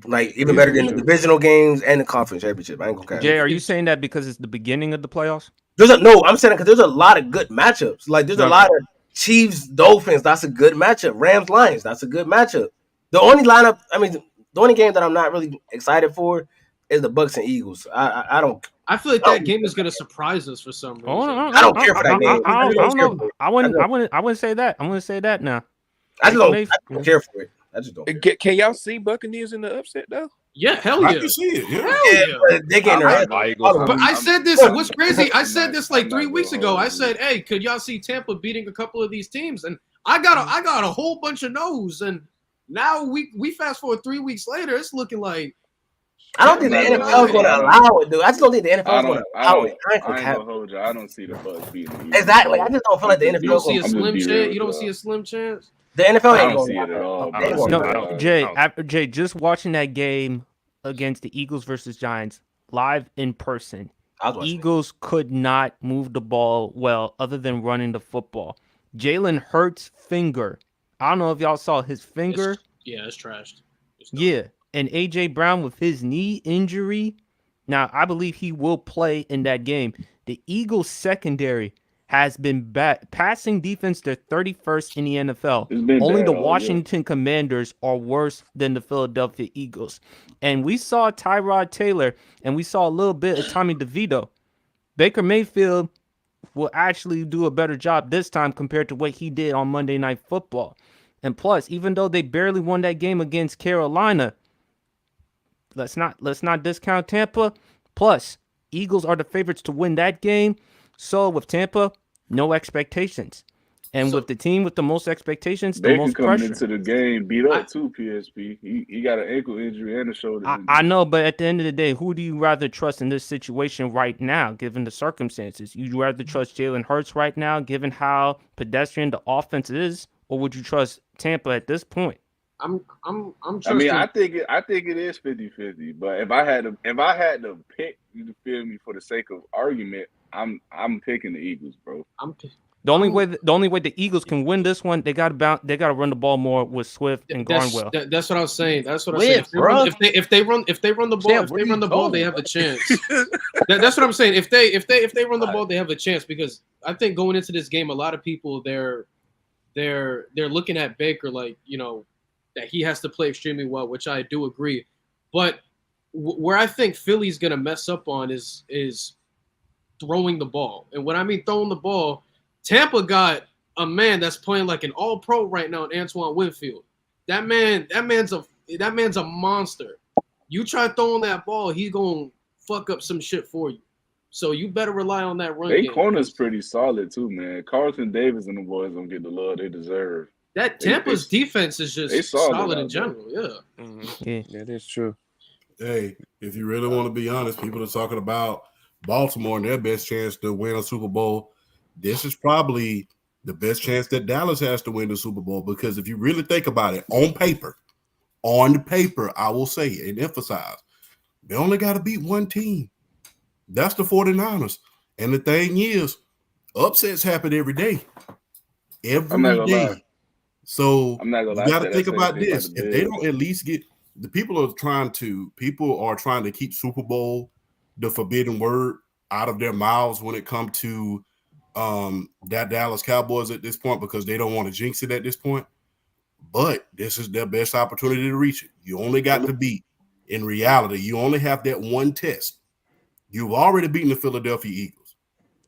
like even better than the divisional games and the conference championship. I ain't gonna. Jay, are you saying that because it's the beginning of the playoffs? No, I'm saying because there's a lot of good matchups. Like there's a lot of Chiefs Dolphins. That's a good matchup. Rams Lions. That's a good matchup. The only lineup, the only game that I'm not really excited for is the Bucks and Eagles. I don't. I feel like that game is going to surprise us for some reason. I don't care for that game. I don't know. I wouldn't say that. I'm going to say that now. I don't care for it. I just don't. Can y'all see Buccaneers in the upset though? Yeah, hell yeah. I can see it. Yeah. Hell yeah. They getting But I said this. What's crazy? I said this like 3 weeks ago. I said, "Hey, could y'all see Tampa beating a couple of these teams?" And I got a whole bunch of no's. And now we fast forward 3 weeks later, it's looking like I don't think the NFL is going to allow it, dude. I just don't think the NFL is going to allow it. I ain't gonna hold you. I don't see the Bucks beating them. Exactly. I just don't feel like the NFL. You don't see a slim chance. You don't see a slim chance. The NFL ain't going to see it at all. No, Jay, just watching that game against the Eagles versus Giants live in person, Eagles could not move the ball well other than running the football. Jalen Hurts' finger. I don't know if y'all saw his finger. It's trashed. Yeah. And A.J. Brown with his knee injury. Now, I believe he will play in that game. The Eagles secondary has been passing defense. They're 31st in the NFL. Only the Washington Commanders are worse than the Philadelphia Eagles. And we saw Tyrod Taylor, and we saw a little bit of Tommy DeVito. Baker Mayfield will actually do a better job this time compared to what he did on Monday Night Football. And plus, even though they barely won that game against Carolina, let's not discount Tampa. Plus, Eagles are the favorites to win that game. So with Tampa, no expectations. And with the team with the most expectations, the most pressure. Coming into the game beat up too, PSP. He got an ankle injury and a shoulder injury. I know, but at the end of the day, who do you rather trust in this situation right now, given the circumstances? You'd rather trust Jalen Hurts right now, given how pedestrian the offense is, or would you trust Tampa at this point? I'm trusting. I think it is 50-50, but if I had to pick, you feel me, for the sake of argument, I'm picking the Eagles, bro. The only way the Eagles can win this one, they got to run the ball more with Swift and Garnwell. That's what I was saying. That's what I said. If they run the ball, they have a chance. That's what I'm saying. If they run the ball, they have a chance, because I think going into this game, a lot of people they're looking at Baker like, that he has to play extremely well, which I do agree. But where I think Philly's gonna mess up on is throwing the ball. And when I mean throwing the ball, Tampa got a man that's playing like an all-pro right now in Antoine Winfield. That man's a monster. You try throwing that ball, he's gonna fuck up some shit for you. So you better rely on that run game. Their corner's pretty solid too, man. Carlton Davis and the boys don't get the love they deserve. That Tampa's defense is just solid in general. Yeah. Yeah, that is true. Hey, if you really want to be honest, people are talking about Baltimore and their best chance to win a Super Bowl. This is probably the best chance that Dallas has to win the Super Bowl, because if you really think about it, on paper, I will say and emphasize, they only got to beat one team. That's the 49ers. And the thing is, upsets happen every day. Every day. So I'm not gonna lie. you got to I said think that same about thing this. about the If they Bills. don't at least get the people are trying to keep Super Bowl, the forbidden word, out of their mouths when it comes to that Dallas Cowboys at this point, because they don't want to jinx it at this point. But this is their best opportunity to reach it. You only got to beat. In reality, you only have that one test. You've already beaten the Philadelphia Eagles.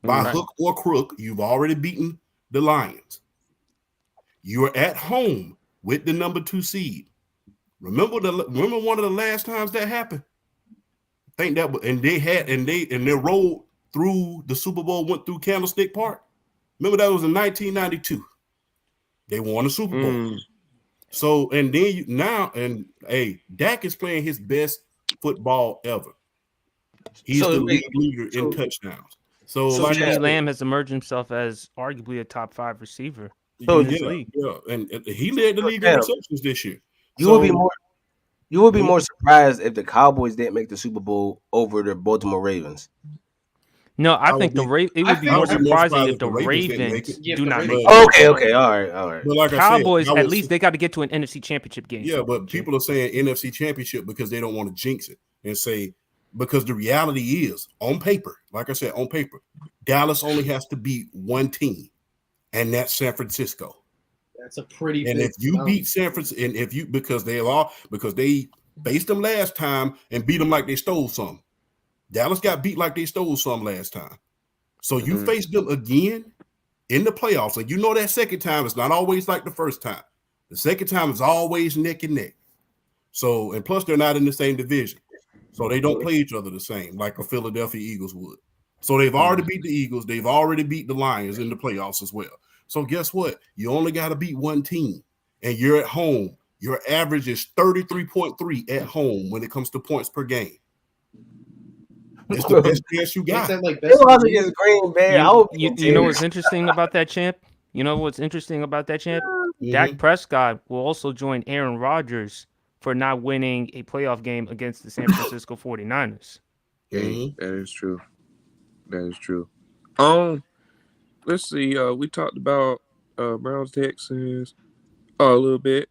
By hook or crook, you've already beaten the Lions. You're at home with the number 2 seed. Remember one of the last times that happened? I think that was, and they rolled through the Super Bowl, went through Candlestick Park. Remember that was in 1992. They won the Super Bowl. So, and then Dak is playing his best football ever. He's the leader in touchdowns. So like CeeDee Lamb has emerged himself as arguably a top 5 receiver So in this league. Yeah, and he led the league in receptions this year. You would be more surprised if the Cowboys didn't make the Super Bowl over the Baltimore Ravens. No, I think it would be more surprising if the Ravens do not make it. Okay, all right. But like Cowboys, I said, at least they got to get to an NFC Championship game. Yeah, but people are saying NFC Championship because they don't want to jinx it and say, because the reality is, on paper, like I said, on paper, Dallas only has to beat one team, and that's San Francisco. That's a pretty. And if you beat San Francisco, and if you because they faced them last time and beat them like they stole some. Dallas got beat like they stole some last time. So you face them again in the playoffs, and you know that second time is not always like the first time. The second time is always neck and neck. So, and plus they're not in the same division. So they don't play each other the same like a Philadelphia Eagles would. So they've already beat the Eagles. They've already beat the Lions in the playoffs as well. So guess what? You only got to beat one team, and you're at home. Your average is 33.3 at home when it comes to points per game. It's the best chance you got. You know what's interesting about that, champ? You know what's interesting about that, champ? Dak Prescott will also join Aaron Rodgers for not winning a playoff game against the San Francisco 49ers. That is true. That is true. Let's see. We talked about Browns Texans a little bit.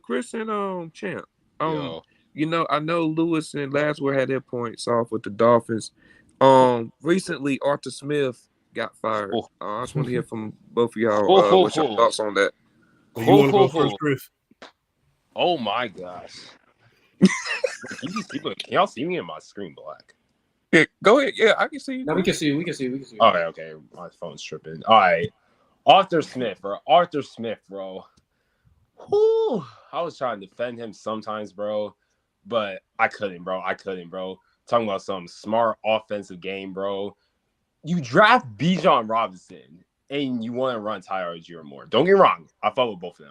Chris and champ. You know, I know Lewis and Laswell had their points off with the Dolphins. Recently Arthur Smith got fired. I just want to hear from both of y'all. What's your thoughts on that? You want to go first, Chris? Oh my gosh! These people, can y'all see me in my screen black? Yeah, go ahead. Yeah, I can see you. No, we can see you. We can see you. Okay. My phone's tripping. All right. Arthur Smith, bro. Whew. I was trying to defend him sometimes, bro, but I couldn't, bro. Talking about some smart offensive game, bro. You draft Bijan Robinson and you want to run Tyler Algier more. Don't get me wrong. I fuck with both of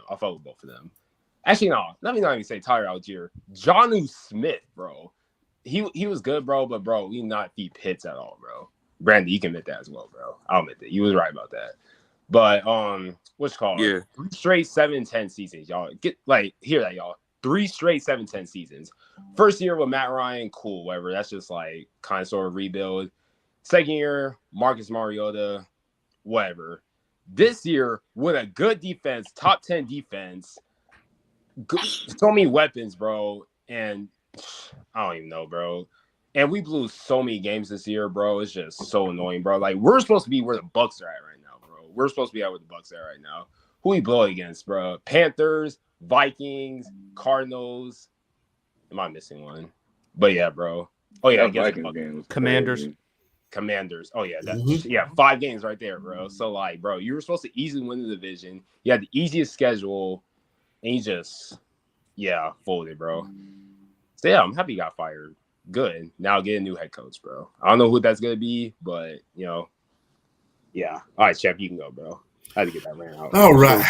them. Actually, no. Let me not even say Tyler Algier. Jonnu Smith, bro. He was good, bro, but bro, we not beat Pitts at all, bro. Brandon, you can admit that as well, bro. I'll admit that. You was right about that. But what's it called? Yeah. 3 straight 7-10 seasons, y'all. Hear that, y'all. 3 straight 7-10 seasons. First year with Matt Ryan, cool, whatever. That's just like kind of sort of rebuild. Second year, Marcus Mariota, whatever. This year, with a good defense, top 10 defense, so many weapons, bro, and I don't even know, bro. And we blew so many games this year, bro. It's just so annoying, bro. Like, we're supposed to be where the Bucs are at right now, bro. We're supposed to be at where the Bucs are right now. Who we blow against, bro? Panthers, Vikings, Cardinals. Am I missing one? But yeah, bro. Oh yeah, Commanders. Oh yeah, 5 games right there, bro. So like, bro, you were supposed to easily win the division. You had the easiest schedule, and you just folded, bro. So yeah, I'm happy you got fired. Good. Now get a new head coach, bro. I don't know who that's gonna be, but yeah. All right, Chef, you can go, bro. I had to get that ran out. All right.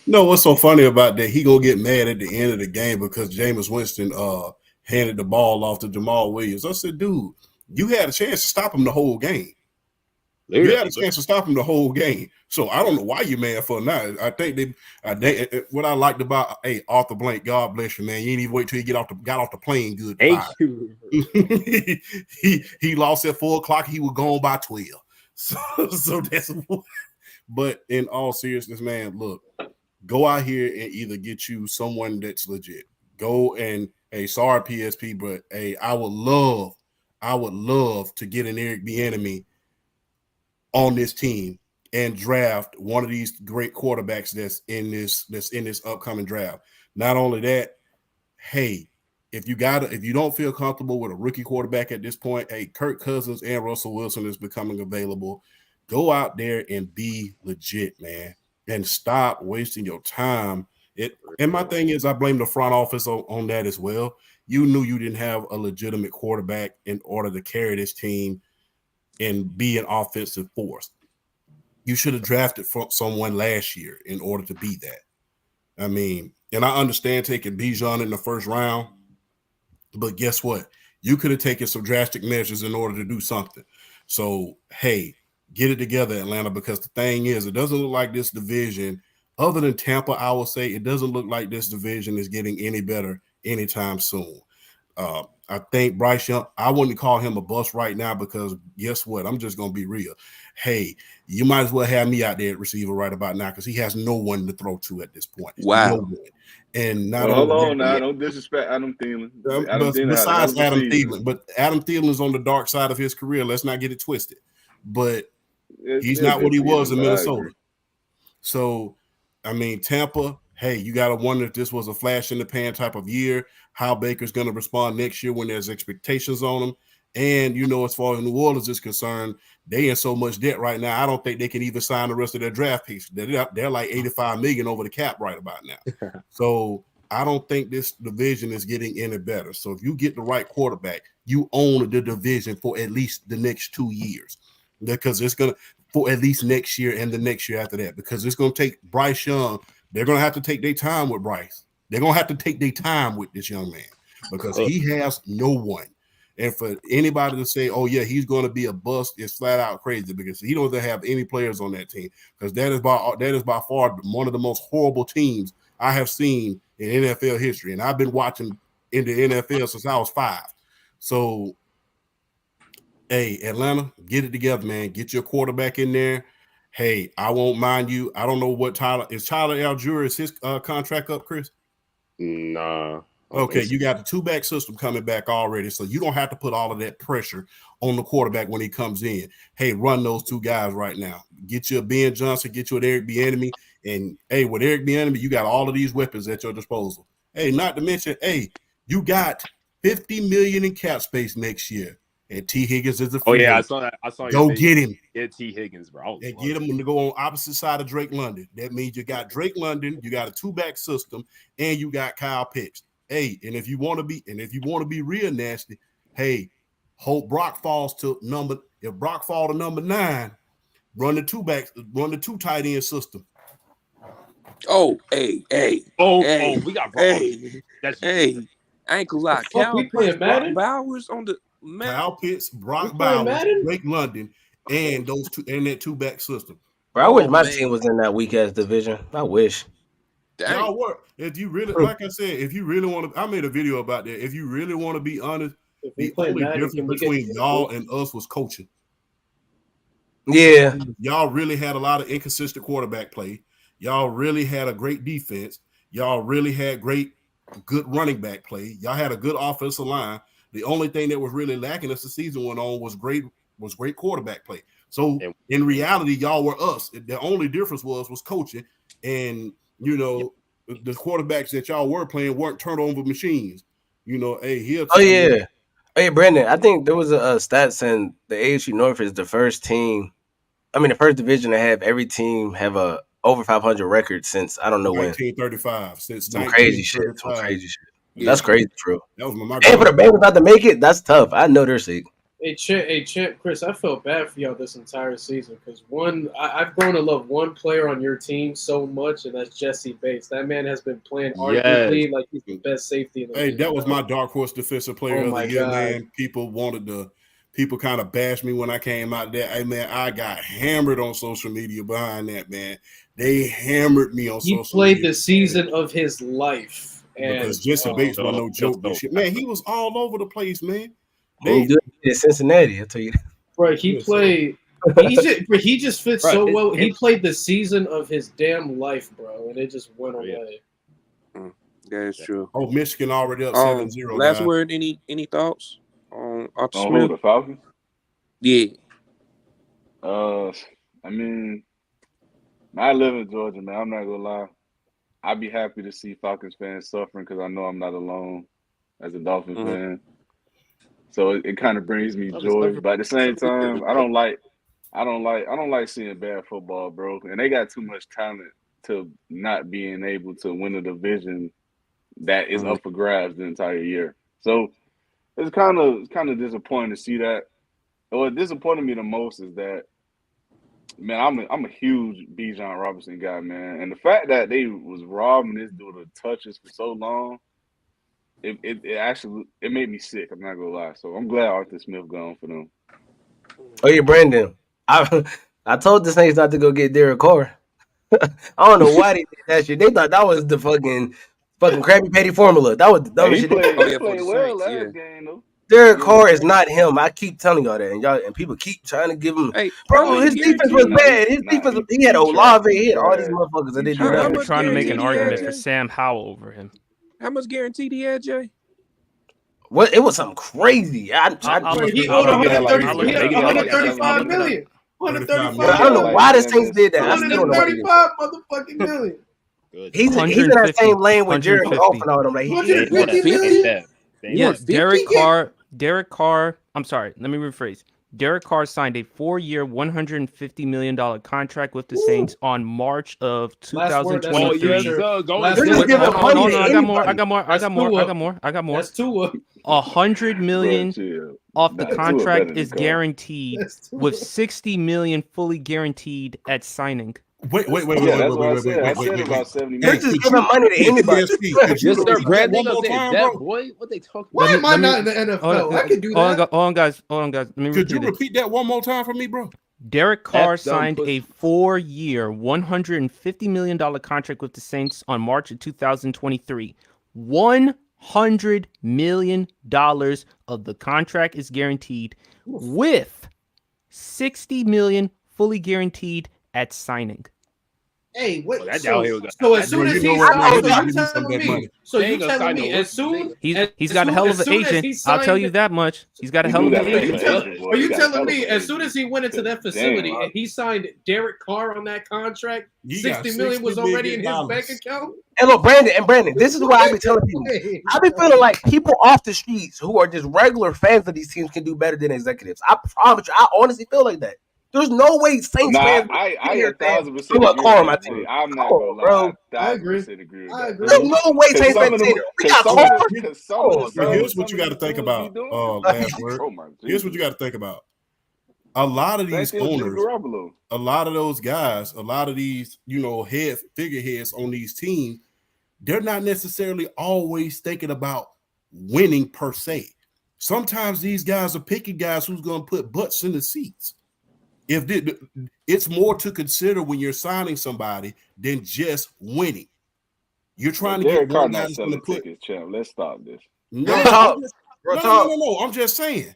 What's so funny about that? He gonna get mad at the end of the game because Jameis Winston handed the ball off to Jamal Williams. I said, dude, you had a chance to stop him the whole game. You had a chance to stop him the whole game. So I don't know why you're mad for now. I think what I liked about Arthur Blank, God bless you, man. You didn't even wait till you got off the plane good. Thank you. he lost at 4:00. He was gone by 12. So that's. But in all seriousness, man, look, go out here and either get you someone that's legit. Go and sorry PSP, but I would love to get an Eric Bieniemy on this team and draft one of these great quarterbacks that's in this upcoming draft. Not only that, hey, if you don't feel comfortable with a rookie quarterback at this point, Kirk Cousins and Russell Wilson is becoming available. Go out there and be legit, man, and stop wasting your time. And my thing is, I blame the front office on that as well. You knew you didn't have a legitimate quarterback in order to carry this team and be an offensive force. You should have drafted someone last year in order to be that. I mean, and I understand taking Bijan in the first round, but guess what? You could have taken some drastic measures in order to do something. So, hey, get it together, Atlanta, because the thing is, it doesn't look like this division, other than Tampa, I will say, it doesn't look like this division is getting any better anytime soon. I think Bryce Young, I wouldn't call him a bust right now because guess what? I'm just going to be real. Hey, you might as well have me out there at receiver right about now because he has no one to throw to at this point. Wow. No one. And not hold on now. Don't disrespect Adam Thielen. Besides Adam Thielen, but Adam Thielen is on the dark side of his career. Let's not get it twisted. But he's not what he was in Minnesota. So, I mean, Tampa, hey, you got to wonder if this was a flash in the pan type of year, how Baker's going to respond next year when there's expectations on him. And, as far as New Orleans is concerned, they in so much debt right now, I don't think they can even sign the rest of their draft picks. They're like $85 million over the cap right about now. So I don't think this division is getting any better. So if you get the right quarterback, you own the division for at least the next 2 years. Because it's going to, for at least next year and the next year after that, because it's going to take Bryce Young. They're going to have to take their time with Bryce. They're going to have to take their time with this young man because he has no one. And for anybody to say, oh, yeah, he's going to be a bust is flat out crazy because he doesn't have any players on that team because that is by far one of the most horrible teams I have seen in NFL history. And I've been watching in the NFL since I was 5. So, hey, Atlanta, get it together, man. Get your quarterback in there. Hey, I won't mind you. I don't know what Tyler Algier is his contract up, Chris? Nah. Okay, you got the 2-back system coming back already, so you don't have to put all of that pressure on the quarterback when he comes in. Hey, run those 2 guys right now. Get you a Ben Johnson, get you an Eric Bieniemy, and hey, with Eric Bieniemy, you got all of these weapons at your disposal. Hey, not to mention, hey, you got $50 million in cap space next year. And T. Higgins is a free agent. I saw that. I saw. Go get him. Get T. Higgins, bro. And get him to go on opposite side of Drake London. That means you got Drake London, you got a 2-back system, and you got Kyle Pitts. Hey, and if you want to be real nasty, hey, hope Brock falls to number. If Brock fall to number 9, run the 2 tight end system. Oh, hey, we got Brock. Hey, ankle lock. Brock Bowers on the. Man. Kyle Pitts, Brock Bowers, Drake London, and those 2 and that 2-back system. Bro, I wish my team was in that weak ass division. I wish. Y'all work. If you really, like I said, if you really want to, I made a video about that. If you really want to be honest, the only difference between y'all and us was coaching. Yeah, y'all really had a lot of inconsistent quarterback play. Y'all really had a great defense. Y'all really had good running back play. Y'all had a good offensive line. The only thing that was really lacking as the season went on was great quarterback play. So in reality, y'all were us. The only difference was coaching, and the quarterbacks that y'all were playing weren't turnover machines. Hey, Brandon, I think there was a stat saying the AFC North is the first team. I mean, the first division to have every team have a over 500 record since I don't know 1935. Since some crazy shit. Yeah. That's crazy, true. That was my. And for the Bengals about to make it, that's tough. I know they're sick. Hey, Champ, Chris, I felt bad for y'all this entire season because I've grown to love one player on your team so much, and that's Jesse Bates. That man has been playing arguably like he's the best safety in the league. Hey, that was my dark horse defensive player of the year, man. People kind of bashed me when I came out there. Hey, man, I got hammered on social media behind that, man. They hammered me on social media. He played the season of his life. Because Jesse Bates was no joke this shit. Man, he was all over the place, man. They do it in Cincinnati, I'll tell you. Right, he played He just fits so well. He played the season of his damn life, bro, and it just went away. That's true. Oh, Michigan already up 7-0. Last guys. word. Any thoughts on Arthur On Smith? who, the Falcons? Yeah. I mean, I live in Georgia, man. I'm not gonna lie. I'd be happy to see Falcons fans suffering because I know I'm not alone as a Dolphins fan. So it kind of brings me joy. But at the same time, I don't like seeing bad football, bro. And they got too much talent to not being able to win a division that is up for grabs the entire year. So it's kind of disappointing to see that. What disappointed me the most is that, man, I'm a huge Bijan Robinson guy, man, and the fact that they was robbing this dude of touches for so long, it actually made me sick. I'm not gonna lie. So I'm glad Arthur Smith gone for them. Oh yeah, Brandon. I told the Saints not to go get Derek Carr. I don't know why they did that shit. They thought that was the fucking Krabby Patty formula. That was the dumbest shit. He played well last game though. Derek Carr is not him. I keep telling y'all that, and people keep trying to give him. Hey, bro, his defense was bad. His defense, he had Olave, he had all these motherfuckers that didn't do They're nothing. trying to make an argument guaranteed for Sam Howell over him. How much guaranteed he had, Jay? What? It was something crazy. He owed 135 million. 135. I don't know why the Saints did that. 135 motherfucking million. He's in that same lane with Jared Goff and all them. Like, Yes, Derek Carr. I'm sorry. Let me rephrase. Derek Carr signed a 4-year, $150 million contract with the Saints on March of 2023. I got more. That's Tua. $100 million off the contract is guaranteed, with $60 million fully guaranteed at signing. Wait. They're just giving money to anybody. Yes, sir. Brandon, boy, what they talking about? Why am I not in the NFL? I can do that. Hold on, guys. Let me Could you repeat that one more time for me, bro? Derek Carr signed a 4-year, $150 million contract with the Saints on March of 2023. $100 million of the contract is guaranteed, with $60 million fully guaranteed at signing. Hey, what? So as soon as he's he's got a hell of an agent. I'll tell you that much. He's got a hell of an agent. Are you telling me as soon as he went into that facility and he signed Derek Carr on that contract, $60 million was already in his bank account? And look, Brandon, this is why I be telling people. I be feeling like people off the streets who are just regular fans of these teams can do better than executives. I promise you, I honestly feel like that. There's no way Saints fans. I 1,000% agree. I'm not gonna lie, bro. I agree. There's no way Saints fans. Here's what you got to think about. Last word. Here's what you got to think about. A lot of these owners, a lot of those guys, a lot of these, figureheads on these teams, they're not necessarily always thinking about winning per se. Sometimes these guys are picking guys who's going to put butts in the seats. It's more to consider when you're signing somebody than just winning. You're trying to get one guy that's going to put. Let's stop this. No. I'm just saying.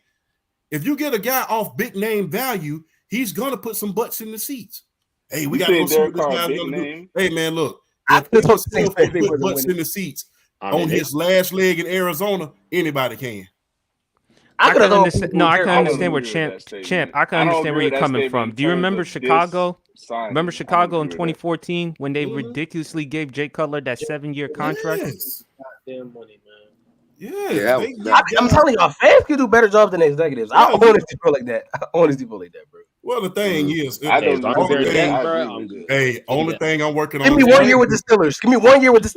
If you get a guy off big name value, he's going to put some butts in the seats. Hey, we got to go see what this guy's going to do. Hey, man, look. If he put butts in the seats on his last leg in Arizona, anybody can. I can understand where Champ. I can understand where you're coming from. Do you remember Chicago? Remember Chicago in 2014 when they ridiculously gave Jay Cutler that 7-year contract? Goddamn money, man. Yeah, I'm telling y'all, fans can do better jobs than executives. I honestly feel like that. bro. Well, the thing is, only thing I'm working on. Give me 1 year with the Steelers.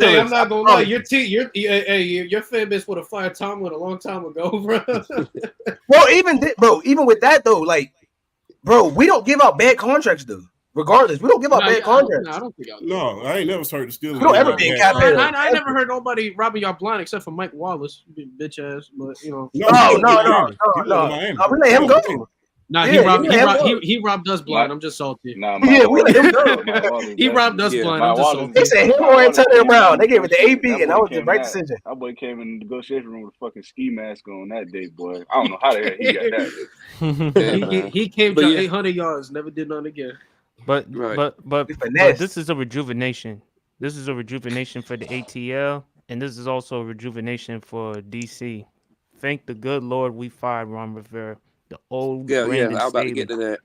Hey, I'm not gonna lie. Your fan base would have fired Tomlin a long time ago, bro. Even with that though, we don't give out bad contracts, though. Regardless, we don't give out bad contracts. I don't think I ain't never heard the Steelers. We don't ever be in cap hell. I never heard nobody robbing y'all blind except for Mike Wallace, bitch ass. But No. We let him go. Nah, he robbed us blind. I'm just salty. Nah, Yeah, we let him go. He robbed us blind. I'm just salty. They said him or Antonio Brown. They gave it to AB, and that was the right decision. That boy came in the negotiation room with a fucking ski mask on that day, boy. I don't know how the hell he got that. he came to 800 yards, never did nothing again. But this is a rejuvenation. This is a rejuvenation for the ATL, and this is also a rejuvenation for DC. Thank the good Lord we fired Ron Rivera. The old I was about to get to that.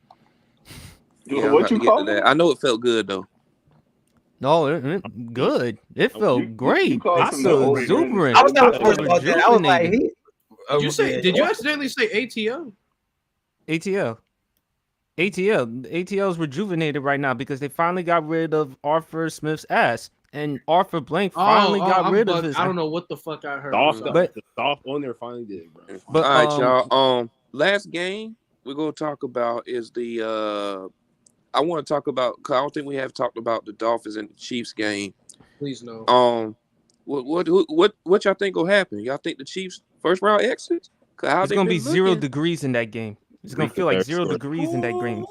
What you call that? I know it felt good though. No, good. It felt great. I felt exuberant. I was not first about that. I was like, did you accidentally say ATL? ATL is rejuvenated right now because they finally got rid of Arthur Smith's ass. And Arthur Blank finally got rid of his. I don't know what the fuck I heard. The soft on there finally did, bro. But all right, y'all. Last game we're gonna talk about is the. I want to talk about because I don't think we have talked about the Dolphins and the Chiefs game. Please no. What y'all think will happen? Y'all think the Chiefs first round exits? It's gonna be 0 degrees in that game. It's gonna feel like 0 degrees in that game.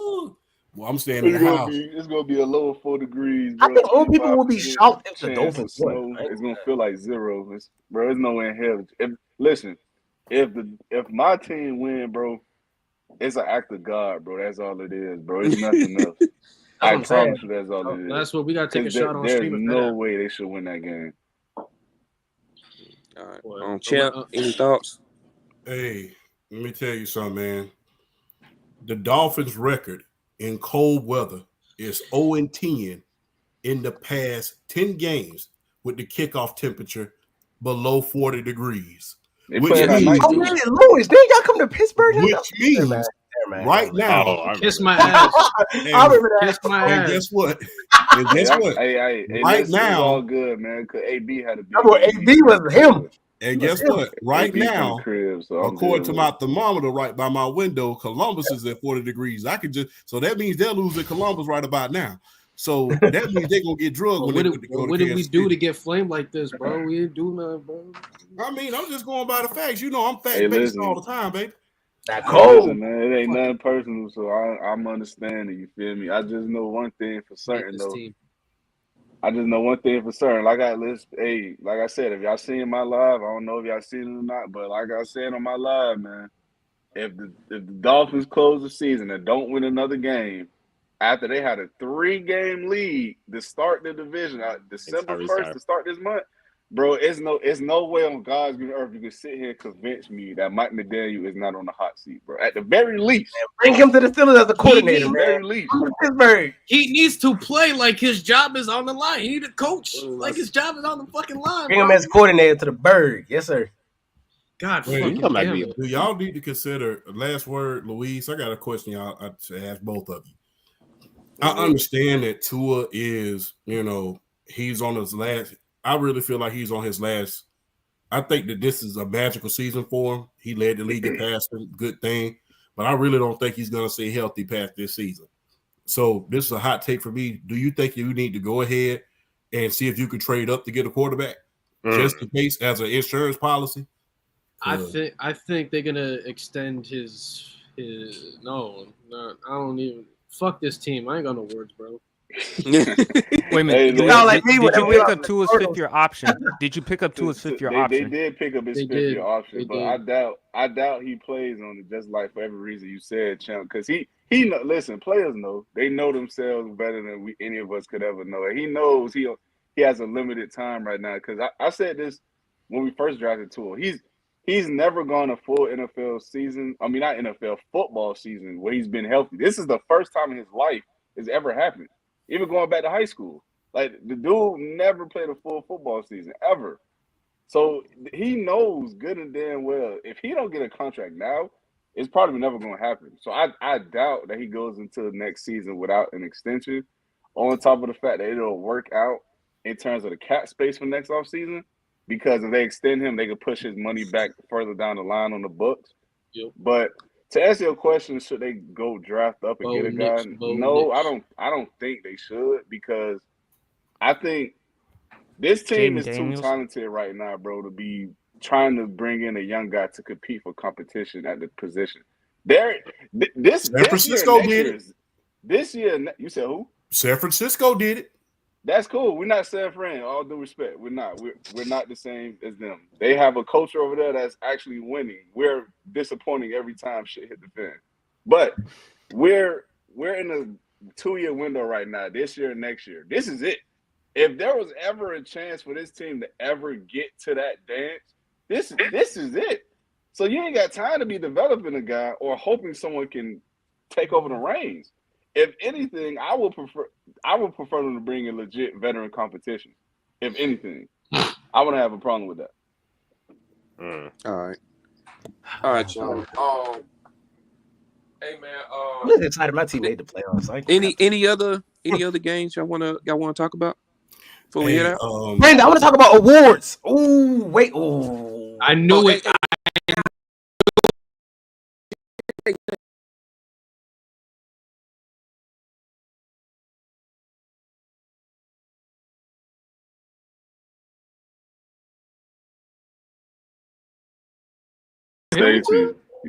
Well, I'm staying in the house. It's gonna be a low 4 degrees. Bro. I think all people will be shocked if the Dolphins win. It's gonna feel like 0. Bro, there's no way in hell. If my team win, bro, it's an act of God, bro. That's all it is, bro. It's nothing else. I promise you, that's all it is. That's what we gotta take a shot on. There's no way they should win that game. All right, Champ, any thoughts? Hey, let me tell you something, man. The Dolphins' record in cold weather is 0-10 in the past 10 games with the kickoff temperature below 40 degrees. Which means, Louis, did y'all come to Pittsburgh? Which means right now, kiss my ass. I remember that. Kiss my ass. And guess what? Hey, right now, it's all good, man. Because AB had a big. AB was him. And guess what? Right now, crib, so according to my thermometer right by my window, Columbus is at 40 degrees. So that means they'll lose at Columbus right about now. So that means they're gonna get drugged. What did we do to get flamed like this, bro? We didn't do nothing, bro. I mean, I'm just going by the facts. You know, I'm fact-based all the time, baby. That cold, man. It ain't nothing personal, so I'm understanding. You feel me? I just know one thing for certain, though. I just know one thing for certain. Like I said, if y'all seen my live, I don't know if y'all seen it or not, but like I said on my live, man, if the Dolphins close the season and don't win another game after they had a 3-game lead to start the division, December 1st to start this month, bro, it's no way on God's green earth you can sit here and convince me that Mike McDaniel is not on the hot seat, bro. At the very least, bring him to the Steelers as a coordinator, man. Very least. Pittsburgh. He needs to play like his job is on the line. He need to coach like his job is on the fucking line. Bring him as coordinator to the Berg. Yes, sir. God, do y'all need to consider last word, Luis? I got a question y'all to ask both of you. I understand that Tua is, he's on his last. I really feel like he's on his last. I think that this is a magical season for him. He led the league in passing, good thing. But I really don't think he's going to stay healthy past this season. So this is a hot take for me. Do you think you need to go ahead and see if you could trade up to get a quarterback just in case as an insurance policy? I think they're gonna extend his. No, I don't even. Fuck this team. I ain't got no words, bro. Wait a minute. Did you pick up Tua's 5th-year option? Did you pick up Tua's 5th-year option? They did pick up his 5th-year option, but I doubt he plays on it just like for every reason you said, Champ. Because he listen, players know. They know themselves better than any of us could ever know. And he knows he has a limited time right now. Because I said this when we first drafted Tua. He's never gone a full NFL season. I mean, not NFL, football season where he's been healthy. This is the first time in his life it's ever happened. Even going back to high school. Like, the dude never played a full football season, ever. So he knows good and damn well, if he don't get a contract now, it's probably never going to happen. So I doubt that he goes into the next season without an extension, on top of the fact that it'll work out in terms of the cap space for next offseason, because if they extend him, they can push his money back further down the line on the books. Yep. But to answer your question, should they go draft up and get a guy? No, I don't think they should, because I think this team is too talented right now, bro, to be trying to bring in a young guy to compete for competition at the position. San Francisco did it. This year, you said who? San Francisco did it. That's cool. We're not San Fran. All due respect, we're not. We're not the same as them. They have a culture over there that's actually winning. We're disappointing every time shit hit the fan. But we're in a 2-year window right now. This year and next year. This is it. If there was ever a chance for this team to ever get to that dance, this is it. So you ain't got time to be developing a guy or hoping someone can take over the reins. If anything, I would prefer them to bring in legit veteran competition. If anything, I wouldn't have a problem with that. All right, y'all. Hey man, I'm just excited my team made the playoffs. Any other games y'all wanna talk about before we head out? Brandon, I want to talk about awards. Ooh, wait. Ooh, I knew it.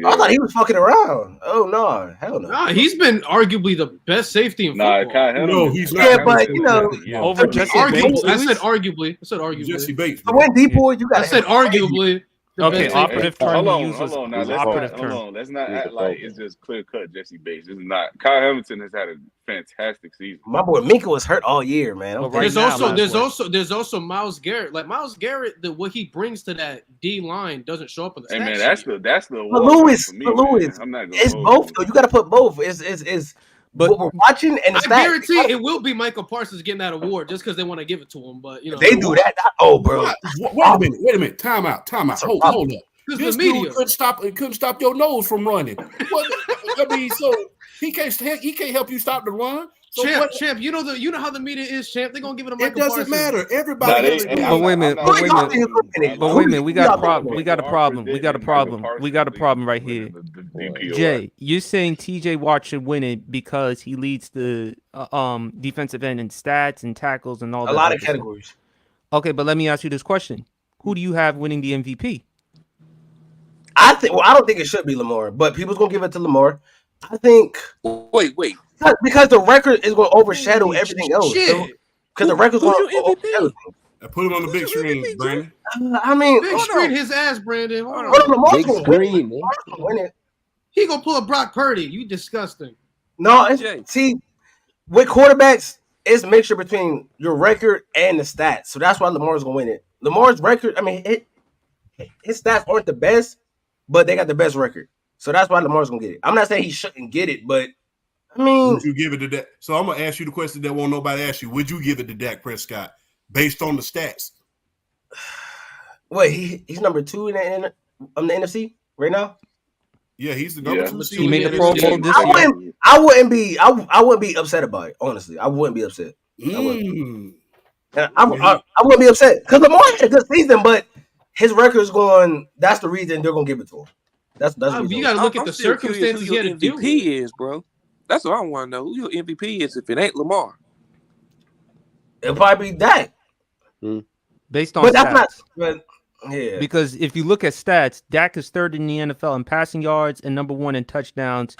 I thought he was fucking around. Oh no, hell no. Nah, he's been arguably the best safety in football. No, he's not. Yeah, but you know, over Jesse Bates. I said arguably. Jesse Bates. I went deep boy. You got. I said arguably. Okay, operative term Hold he used was on. Now, operative term. hold on. Let's not act like it's just clear cut Jesse Bates. This is not. Kyle Hamilton has had a fantastic season. My boy Minka was hurt all year, man. There's also Myles Garrett. Like Myles Garrett, what he brings to that D line doesn't show up in the stats. Hey man, that's the But Lewis, I'm not gonna. It's both though. You got to put both. It's but what we're watching, and I guarantee it will be Michael Parsons getting that award just because they want to give it to him. But you know they do that. Bro. Wait a minute. Time out. Hold up. This the media dude couldn't stop your nose from running. I mean, so he can't help you stop the run. So Champ, you know how the media is, Champ. They're gonna give it a Michael It doesn't Parsons. matter. Everybody. But wait a minute. We got a problem right here. Jay, you're saying TJ Watt should win it because he leads the defensive end in stats and tackles and all that. A lot of categories. Okay, but let me ask you this question: who do you have winning the MVP? I don't think it should be Lamar, but people's gonna give it to Lamar. I think. Wait. Because the record is going to overshadow everything else. Because the record's going to overshadow everything. I put him on the big screen, Brandon. I mean, big screen his ass, Brandon. Big screen, man. He gonna pull a Brock Purdy. You disgusting. No, see, with quarterbacks, it's a mixture between your record and the stats. So that's why Lamar's gonna win it. Lamar's record, I mean, his stats aren't the best, but they got the best record. So that's why Lamar's gonna get it. I'm not saying he shouldn't get it, but I mean, would you give it to Dak? So I'm gonna ask you the question that won't nobody ask you. Would you give it to Dak Prescott based on the stats? Wait, he's number 2 in the NFC right now. Yeah, he's the number 2 seed. He made the Pro Bowl this year. I wouldn't be upset about it. Honestly, I wouldn't be upset. I wouldn't be upset because Lamar had a good season, but his record is going. That's the reason they're gonna give it to him. That's you got to look at the circumstances who your MVP is, bro. That's what I want to know. Who your MVP is if it ain't Lamar? It'll probably be Dak. Based on but stats. That's not. Yeah. Because if you look at stats, Dak is 3rd in the NFL in passing yards and number 1 in touchdowns.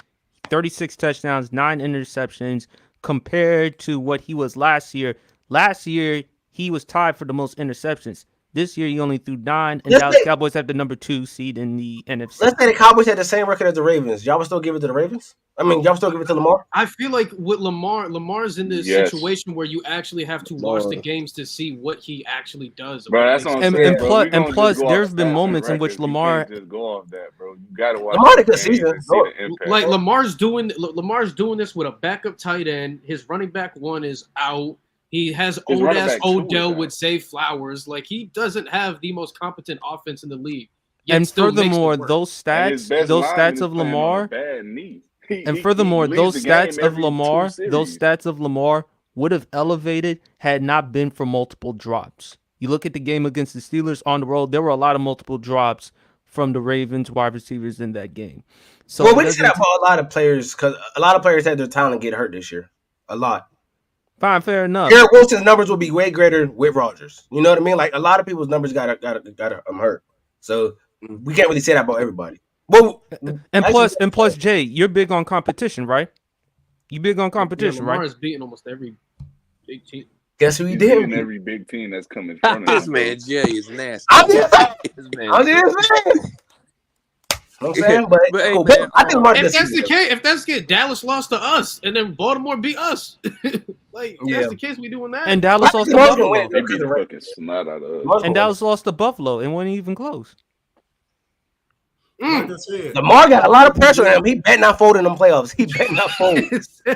36 touchdowns, 9 interceptions compared to what he was last year. Last year, he was tied for the most interceptions. This year, he only threw 9, and Dallas Cowboys have the number 2 seed in the NFC. Let's say the Cowboys had the same record as the Ravens. Y'all would still give it to the Ravens? I mean, y'all would still give it to Lamar? I feel like with Lamar's in this situation where you actually have to watch the games to see what he actually does. Bro, that's what I'm saying, and plus, there's been moments in which Lamar just go off that, bro. You gotta watch. Lamar had a good season. Like Lamar's doing this with a backup tight end. His running back 1 is out. He has old ass Odell with Zay Flowers. Like he doesn't have the most competent offense in the league. And furthermore, those stats of Lamar, and furthermore, those stats of Lamar would have elevated had not been for multiple drops. You look at the game against the Steelers on the road, there were a lot of multiple drops from the Ravens wide receivers in that game. So well, we see that for a lot of players because a lot of players had their talent get hurt this year. A lot. Fine, fair enough. Garrett Wilson's numbers will be way greater with Rodgers. You know what I mean? Like a lot of people's numbers got hurt. So we can't really say that about everybody. Well, and plus, Jay, you're big on competition, right? You big on competition, Lamar right? is beating almost every big team. Guess who he He's did? beating every big team that's coming in front of This him. man Jay is nasty. I'm just saying. This man I'm Jay. just saying. I'm saying, but hey, cool. man, I think Lamar If this that's the season. case, Dallas lost to us, and then Baltimore beat us. Like, if that's the case, we doing that. And Dallas lost to Lamar's gonna Buffalo. win. They beat the fucking snot out of us. And Dallas lost to Buffalo and wasn't even close. Like I said, Lamar got a lot of pressure on him. He better not fold in them playoffs. He better not fold.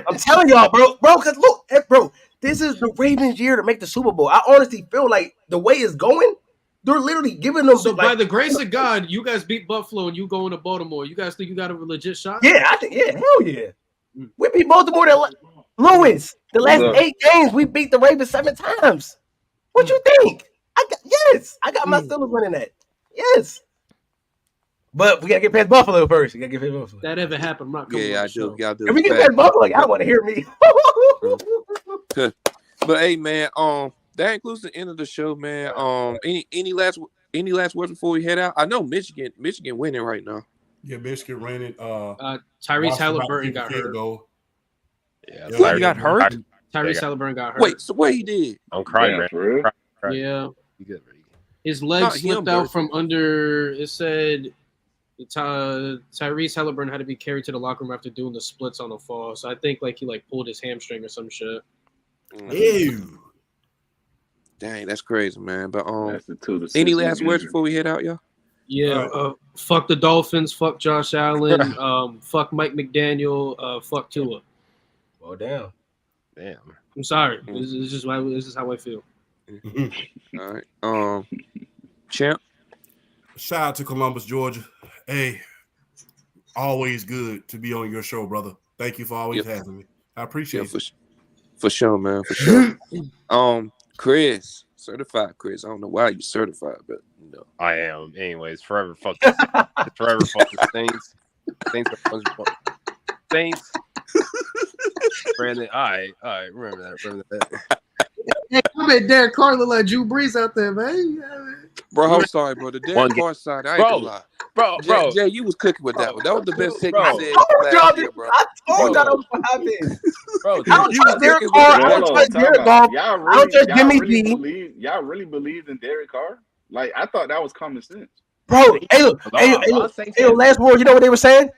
I'm telling y'all, bro, because look, bro, this is the Ravens' year to make the Super Bowl. I honestly feel like the way it's going, they're literally giving them. So, by the grace of God, you guys beat Buffalo and you go into Baltimore. You guys think you got a legit shot? Yeah, I think, hell yeah. We beat Baltimore. Lewis, the last 8 games, we beat the Ravens 7 times. What you think? I got my Steelers winning that. Yes. But we gotta get past Buffalo first. That ever happened? I'm not coming Yeah, on I the show. do. Y'all do. If we get past Buffalo, y'all want to hear me. But hey, man, that includes the end of the show, man. Any last words before we head out? I know Michigan winning right now. Yeah, Michigan ran it. Tyrese Halliburton got hurt. Yeah, He got hurt. Tyrese Halliburton got hurt. Wait, so what he did? I'm crying, man. For real? Yeah. You good, bro? His leg Not him, slipped out bro. from under. It said Tyrese Halliburton had to be carried to the locker room after doing the splits on the fall. So I think he pulled his hamstring or some shit. Ew. Dang, that's crazy, man. But That's the two to any six last words injury. before we head out, y'all? Yeah. Fuck the Dolphins. Fuck Josh Allen. Fuck Mike McDaniel. Fuck Tua. Well, damn. I'm sorry. This is how I feel. All right. Champ. Shout out to Columbus, Georgia. Hey, always good to be on your show, brother. Thank you for always having me. I appreciate it. For sure, man. For sure. Chris, certified Chris. I don't know why you certified, but you know. I am. Anyways, forever fuck the Saints. Saints are a bunch of Saints. Brandon, all right, remember that. Hey, I bet Derek Carr look like Drew Brees out there, man. Bro, I'm sorry, bro. The Derek Carr side, I ain't gonna lie. Bro. Jay, you was cooking with that one. That was the best take you said last year, bro. I told y'all that was what happened. Bro, I don't trust Derek Carr. I don't trust Derek Goff. I don't trust Jimmy G. Y'all really believed in Derek Carr? Like, I thought that was common sense. Bro, hey, look. Last word, you know what they were saying?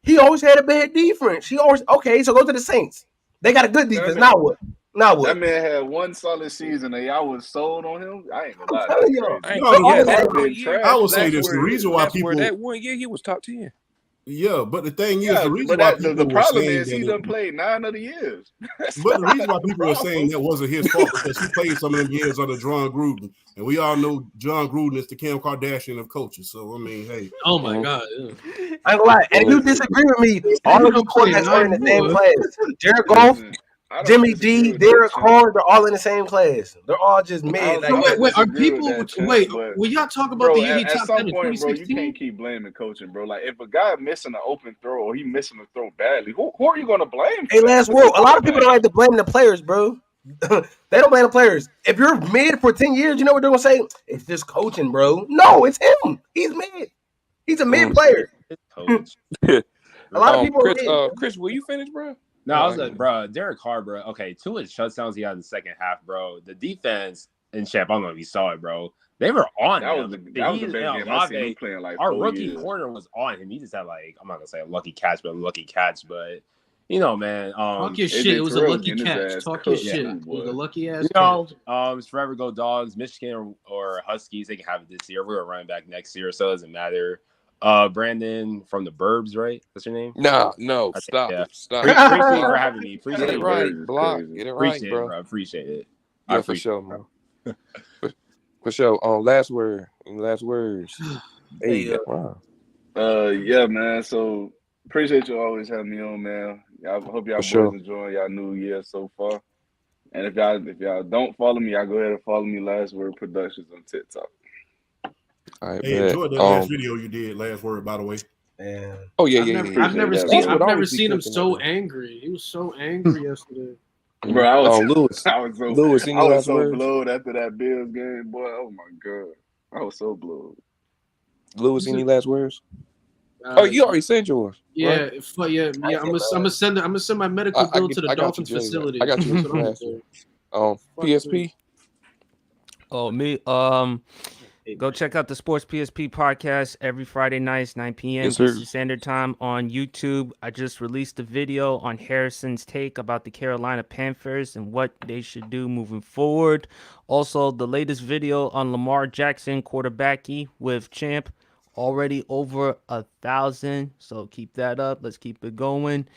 He always had a bad defense. Okay, so go to the Saints. They got a good defense. Now what? That man had one solid season and y'all was sold on him. I ain't gonna lie. I will say this: the reason why people that 1 year he was top 10. Yeah, but the thing is, the reason why people the were problem saying is he done played 9 of the years. But the reason why people were saying that wasn't his fault because he played some of them years under John Gruden, and we all know John Gruden is the Kim Kardashian of coaches. So I mean, hey. Oh my God. I ain't gonna lie. And if you disagree with me, all of the quarterbacks are in the same class. Jared Goff, Jimmy G, Derek Carr, they're all in the same class. They're all just mid. Wait, are people? Will y'all talk about the year he top 10 in 2016? You can't keep blaming coaching, bro. Like, if a guy missing an open throw or he missing a throw badly, who are you gonna blame? Hey, last word. A lot of people don't like to blame the players, bro. They don't blame the players. If you're mid for 10 years, you know what they're gonna say? It's just coaching, bro. No, it's him. He's mid. He's a mid player. A lot of people. Chris, will you finish, bro? No, I was like, bro, Derek Carr, bro. Okay, 2 of his shutdowns he had in the second half, bro. The defense in Champ, I don't know if you saw it, bro. They were on him. That was the best game I've seen him playing like our 4 rookie years. corner was on him. He just had I'm not gonna say a lucky catch, but you know, man. Talk your shit. It was a lucky catch. Talk your shit. It was a lucky ass catch. It's forever go Dogs. Michigan or Huskies, they can have it this year. We're running back next year, so it doesn't matter. Brandon from the Burbs, right? That's your name? No, stop. Appreciate you for having me. Get it right, block. Get it right, bro. Appreciate it. Yeah, for sure, man. For sure. Last words. Hey, wow. Yeah, man. So appreciate you always having me on, man. I hope y'all boys enjoying y'all new year so far. And if y'all don't follow me, y'all go ahead and follow me. Last Word Productions on TikTok. Hey, enjoyed that last video you did. Last word, by the way. Yeah. Oh yeah, I've never seen him so angry. He was so angry yesterday. Bro, I was Lewis. I was so blowed after that Bills game, boy. Oh my God, I was so blowed. Lewis, any last words? Oh, you already said yours. Yeah, right? I'm gonna send my medical bill to the Dolphins facility. I got you. That's what I'm gonna do. PSP. Oh, me. Go check out the Sports PSP podcast every Friday nights, 9 p.m. Yes, sir. Eastern Standard Time on YouTube. I just released a video on Harrison's take about the Carolina Panthers and what they should do moving forward. Also, the latest video on Lamar Jackson, quarterbacky with Champ, already over 1,000. So keep that up. Let's keep it going.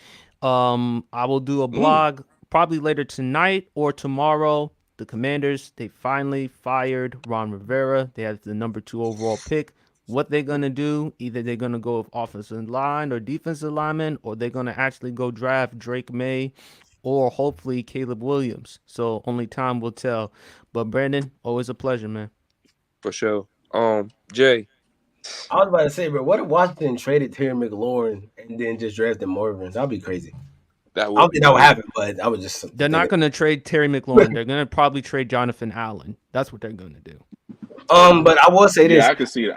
I will do a blog probably later tonight or tomorrow. The Commanders, they finally fired Ron Rivera. They have the number 2 overall pick. What they're going to do, either they're going to go with offensive line or defensive lineman, or they're going to actually go draft Drake May or hopefully Caleb Williams. So only time will tell. But Brandon, always a pleasure, man. For sure. Jay. I was about to say, bro, what if Washington traded Terry McLaurin and then just drafted Marvin? That'd be crazy. I don't think that would happen, but I was just. They're not going to trade Terry McLaurin. They're going to probably trade Jonathan Allen. That's what they're going to do. But I will say this. Yeah, I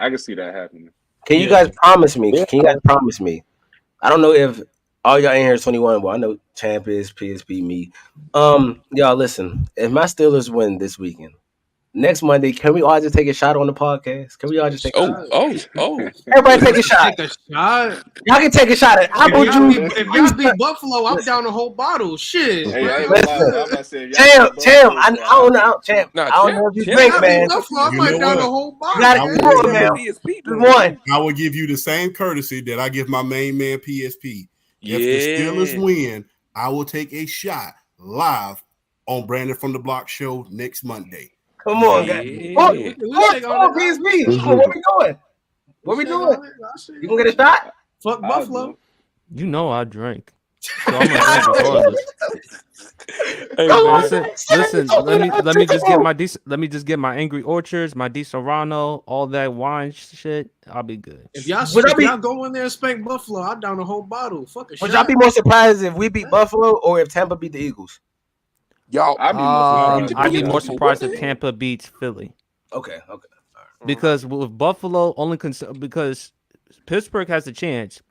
can see that happening. Can you guys promise me? Can you guys promise me? I don't know if all y'all in here is 21. Well, I know Champ is, PSP, me. Y'all listen. If my Steelers win this weekend, next Monday, can we all just take a shot on the podcast? Can we all just take a shot? Everybody take a shot. Take a shot. Y'all can take a shot at apple juice. If y'all beat Buffalo, I'm down a whole bottle. Shit. Champ, I don't know. Champ, I don't know if you drink, man. Buffalo, I might down a whole bottle. You gotta pour, man. One. I will give you the same courtesy that I give my main man PSP. If the Steelers win, I will take a shot live on Brandon from the Block show next Monday. Come on, guys. Come on, PSP. Come on, what we doing? What we doing? You gonna get a shot? Fuck Buffalo. You know I drink. So I'm gonna drink regardless. Hey, man, listen. Let me just get my Angry Orchards, my Di Serrano, all that wine shit. I'll be good. If y'all go in there and spank Buffalo, I'll down a whole bottle. Fuck a shot. Would y'all be more surprised if we beat Buffalo or if Tampa beat the Eagles? I'd be more surprised if Tampa beats Philly. Okay. Because with Buffalo, because Pittsburgh has a chance.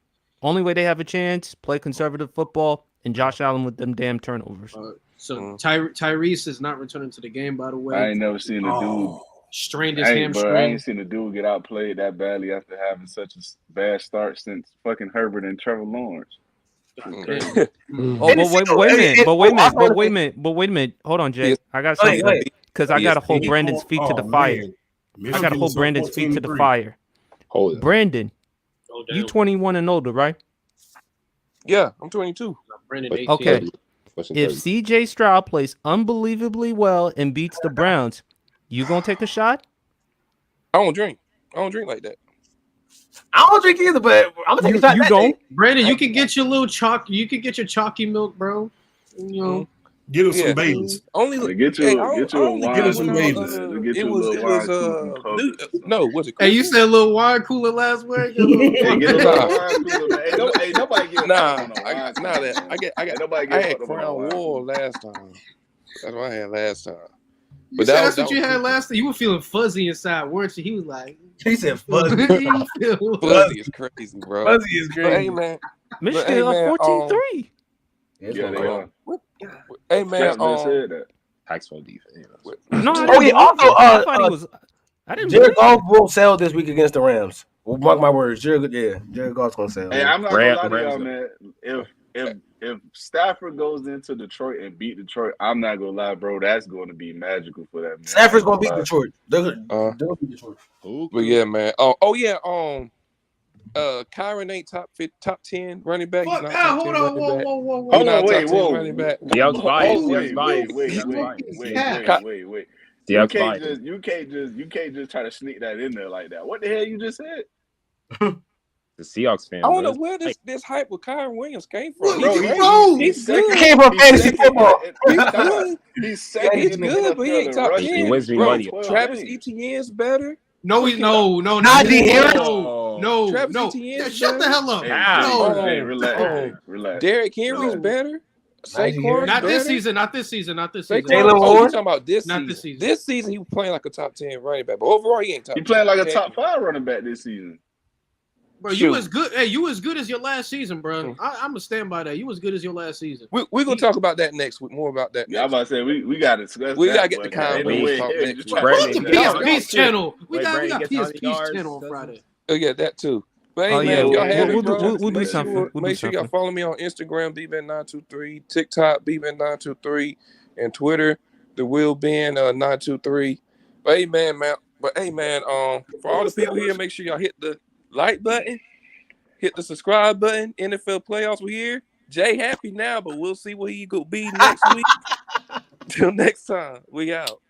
Only way they have a chance, play conservative football, and Josh Allen with them damn turnovers. Tyrese is not returning to the game, by the way. I ain't never seen a dude strained his hamstring. I ain't seen a dude get outplayed that badly after having such a bad start since fucking Herbert and Trevor Lawrence. Wait a minute. Hold on, Jay. I got something because I got to hold Brandon's feet to the fire. I got to hold Brandon's feet to the fire. Hold it. Brandon, you 21 and older, right? Yeah, I'm 22. Okay. If CJ Stroud plays unbelievably well and beats the Browns, you gonna take a shot? I don't drink like that. I don't drink either, but I'm gonna take a shot. You don't, Brandon? You can get your little chalk. You can get your chalky milk, bro. You know, get him some Baileys. Only get you a wine. Get him some Baileys. What's it? Hey, you said a little wine cooler last week. Hey, get a little wine cooler. Hey, nobody get I had Crown Royal last time. That's what I had last time. But that's what you had last time. You were feeling fuzzy inside, weren't you? He was like, he said fuzzy. Fuzzy is crazy, bro. Fuzzy is crazy. Hey, man. Michigan up 14-3. Yeah, they are. Hey, man. Pac-12 defense. No, also, Jared Goff will sell this week against the Rams. Well, mark my words. Jared Goff's gonna sell. Hey, I'm not gonna lie to y'all, man. If Stafford goes into Detroit and beat Detroit, I'm not gonna lie, bro. That's going to be magical for that man. Stafford's gonna beat Detroit. They'll beat Detroit. But yeah, man. Kyron ain't top 10 running back. Hold on, whoa. Running back. Wait. You can't just try to sneak that in there like that. What the hell you just said? The Seahawks fan. I don't know where this hype with Kyron Williams came from. He's good. He came from fantasy football. He's second. He's good, but he ain't top 10. He wins me money. Travis Etienne's better. No. Najee Harris. No. Shut the hell up. Hey, relax. Derrick Henry's better. Saquon's not better. this season. Jalen Warren. You talking about this season? This season he was playing like a top 10 running back, but overall he ain't top. He playing like a top 5 running back this season. Bro, you as good. Hey, you as good as your last season, bro. I'm gonna stand by that. You as good as your last season. We're gonna talk about that next week. More about that. Yeah, I'm about to say we gotta discuss. We gotta that, get the but ain't no Cowboys way talk here. next Just week. trying to Put make the that- PSP's channel. We Wait, got Brandon gets PSP's 100 channel on yards, Friday. Oh yeah, that too. But hey, Oh, man, yeah, if y'all have we'll it, bro, do make something. sure, We'll do make sure y'all something. follow me on Instagram, BBen923, TikTok, BBen923, and Twitter, the Will Ben 923. But hey, man, for all the people here, make sure y'all hit the like button, hit the subscribe button. NFL playoffs, we here. Jay happy now, but we'll see what he could be next week. Till next time, we out.